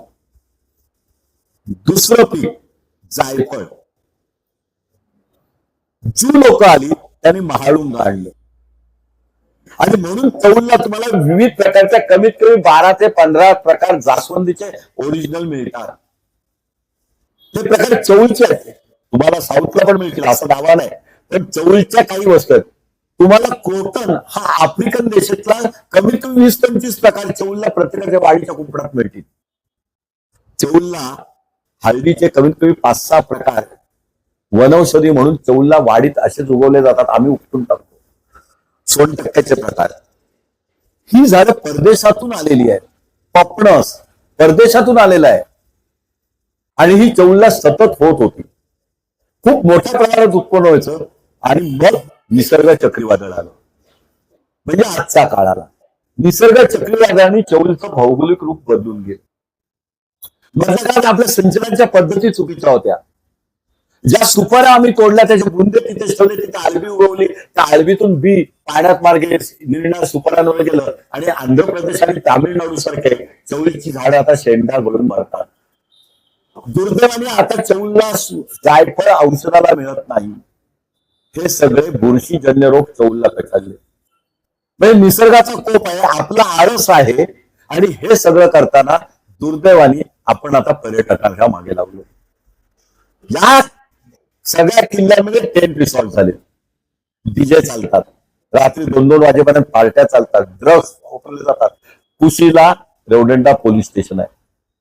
दुसरं पीक जायफळ. जी लोक आली त्यांनी महाळुंग आणलं. आणि म्हणून चौलला तुम्हाला विविध प्रकारच्या कमीत कमी 12 ते 15 प्रकार जास्वंदीचे ओरिजिनल मिळतात. ते प्रकार चौलचे आहेत. तुम्हाला साऊथला पण मिळतील असा दावा नाही, पण चौलच्या काही वस्तू आहेत. तुम्हाला कोटन हा आफ्रिकन देशातला कमीत कमी 20-25 प्रकार चौलला प्रत्येकाच्या वाडीच्या कुंपणात मिळतील. चौलला हळदीचे कमीत कमी 5-6 प्रकार वनौषधी म्हणून चौलला वाडीत असेच उगवले जातात. आम्ही उपटून टाकतो. सोनटक्क्याचे प्रकार. ही झाडं परदेशातून आलेली आहेत. पपणस परदेशातून आलेला आहे आणि ही चौलला सतत होत होती. खूप मोठ्या प्रमाणात उत्पन्न व्हायचं आणि मग निसर्ग चक्रीवादळ आलं. म्हणजे आजचा काळ आला. निसर्ग चक्रीवादळाने चौलचं भौगोलिक रूप बदलून गेलं. मधल्या काळात आपल्या सिंचनाच्या पद्धती चुकीच्या होत्या. ज्या सुपाऱ्या आम्ही तोडल्या त्याचे बुंदे तिथे ठेवले, तिथे आळबी उगवली. त्या आळबीतून बी पाण्यात मार्गे निळणार सुपाऱ्यांवर गेलं आणि आंध्र प्रदेश आणि तामिळनाडू सारखे चौलीची झाडं आता शेंडा गळून मरतात. दुर्दैवाने आता चौलला जायफळ औषधाला मिळत नाही. हे सगळे बुरशीजन्य रोग चौलला पेटाळले. म्हणजे निसर्गाचा कोप आहे, आपला आळस आहे. आणि हे सगळं करताना दुर्दैवाने आपण आता पर्यटकांच्या मागे लागलो. या सगळ्या किल्ल्यांमध्ये टेंट रिसॉर्ट झाले, डीजे चालतात, रात्री 2-2 वाजेपर्यंत पार्ट्या चालतात, ड्रग्स वापरले जातात. कुशीला रेवदंडा पोलीस स्टेशन आहे.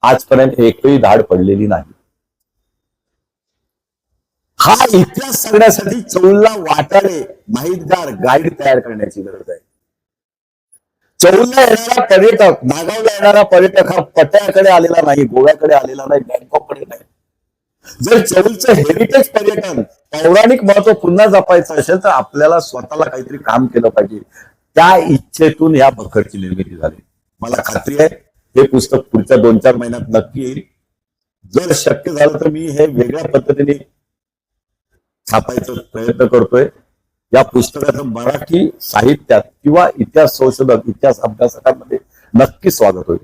आजपर्यंत एकही धाड पडलेली नाही. हा इतिहास सांगण्यासाठी चौलला वाटाडे, माहितगार, गाईड तयार करण्याची गरज आहे. चौलला येणारा पर्यटक, नागावला येणारा पर्यटक हा पट्याकडे आलेला नाही, गोव्याकडे आलेला नाही, बँकॉककडे नाही. जर चौलचं हेरिटेज पर्यटन, पौराणिक महत्व पुन्हा जपायचं असेल तर आपल्याला स्वतःला काहीतरी काम केलं पाहिजे. त्या इच्छेतून या बखरची निर्मिती झाली. मला खात्री आहे हे पुस्तक पुढच्या 2-4 महिन्यात नक्की येईल. जर शक्य झालं तर मी हे वेगळ्या पद्धतीने छापायचा प्रयत्न करतोय. या पुस्तकाचं मराठी साहित्यात किंवा इतिहास संशोधक, इतिहास अभ्यासकांमध्ये नक्की स्वागत होईल.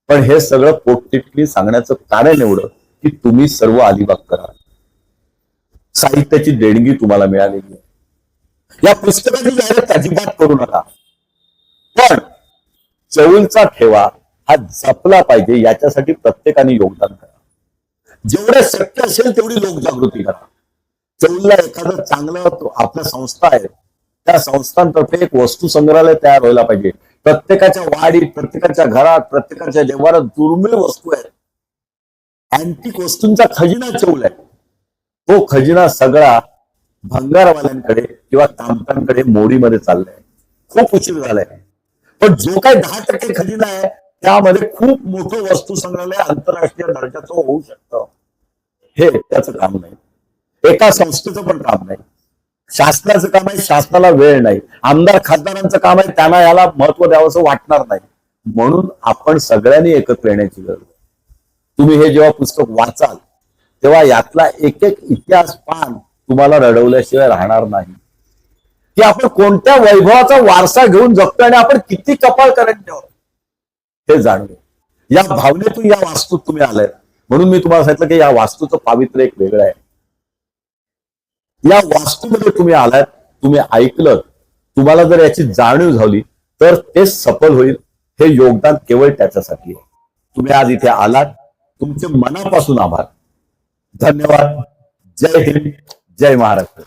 पण हे सगळं पोटतिटकी सांगण्याचं कारण एवढं की तुम्ही सर्व अलिबाग करा. साहित्याची देणगी तुम्हाला मिळालेली आहे. या पुस्तकाची जाहिरात अजिबात करू नका. पण चौलचा ठेवा हा जपला पाहिजे याच्यासाठी प्रत्येकाने योगदान करा. जेवढे शक्य असेल तेवढी लोकजागृती करा. चौलला एखादं चांगलं आपल्या संस्था आहे, त्या संस्थांतर्फे एक वस्तू संग्रहालय तयार व्हायला पाहिजे. प्रत्येकाच्या वाडीत, प्रत्येकाच्या घरात, प्रत्येकाच्या व्यवहारात दुर्मिळ वस्तू आहेत. अँटिक वस्तूंचा खजिना चौल आहे. तो खजिना सगळा भंगारवाल्यांकडे किंवा कामतांकडे मोडीमध्ये चाललाय. खूप उशीर झालाय. पण जो काही 10% खजिना आहे त्यामध्ये खूप मोठं वस्तू संग्रहालय आंतरराष्ट्रीय दर्जाचं होऊ शकतं. हे त्याचं काम नाही. एका संस्थेचं पण काम नाही. शासनाचं काम आहे, शासनाला वेळ नाही. आमदार खासदारांचं काम आहे, त्यांना याला महत्व द्यावंसं वाटणार नाही. म्हणून आपण सगळ्यांनी एकत्र येण्याची गरज आहे. तुम्ही हे जेव्हा पुस्तक वाचाल तेव्हा यातला एक एक इतिहास पान तुम्हाला रडवल्याशिवाय राहणार नाही. की आपण कोणत्या वैभवाचा वारसा घेऊन जगतोय आणि आपण किती कपाळ करंट हे जाणवे. या भावनेतून या वास्तूत तुम्ही आलाय. म्हणून मी तुम्हाला सांगितलं की या वास्तूचं पावित्र्य एक वेगळं आहे. या वास्तूमध्ये तुम्ही आलात, तुम्ही ऐकलं, तुम्हाला जर याची जाणीव झाली तर ते सफल होईल. हे योगदान केवळ त्याच्यासाठी आहे. तुम्ही आज इथे आलात, तुमचे मनापासून आभार. धन्यवाद. जय हिंद, जय महाराष्ट्र.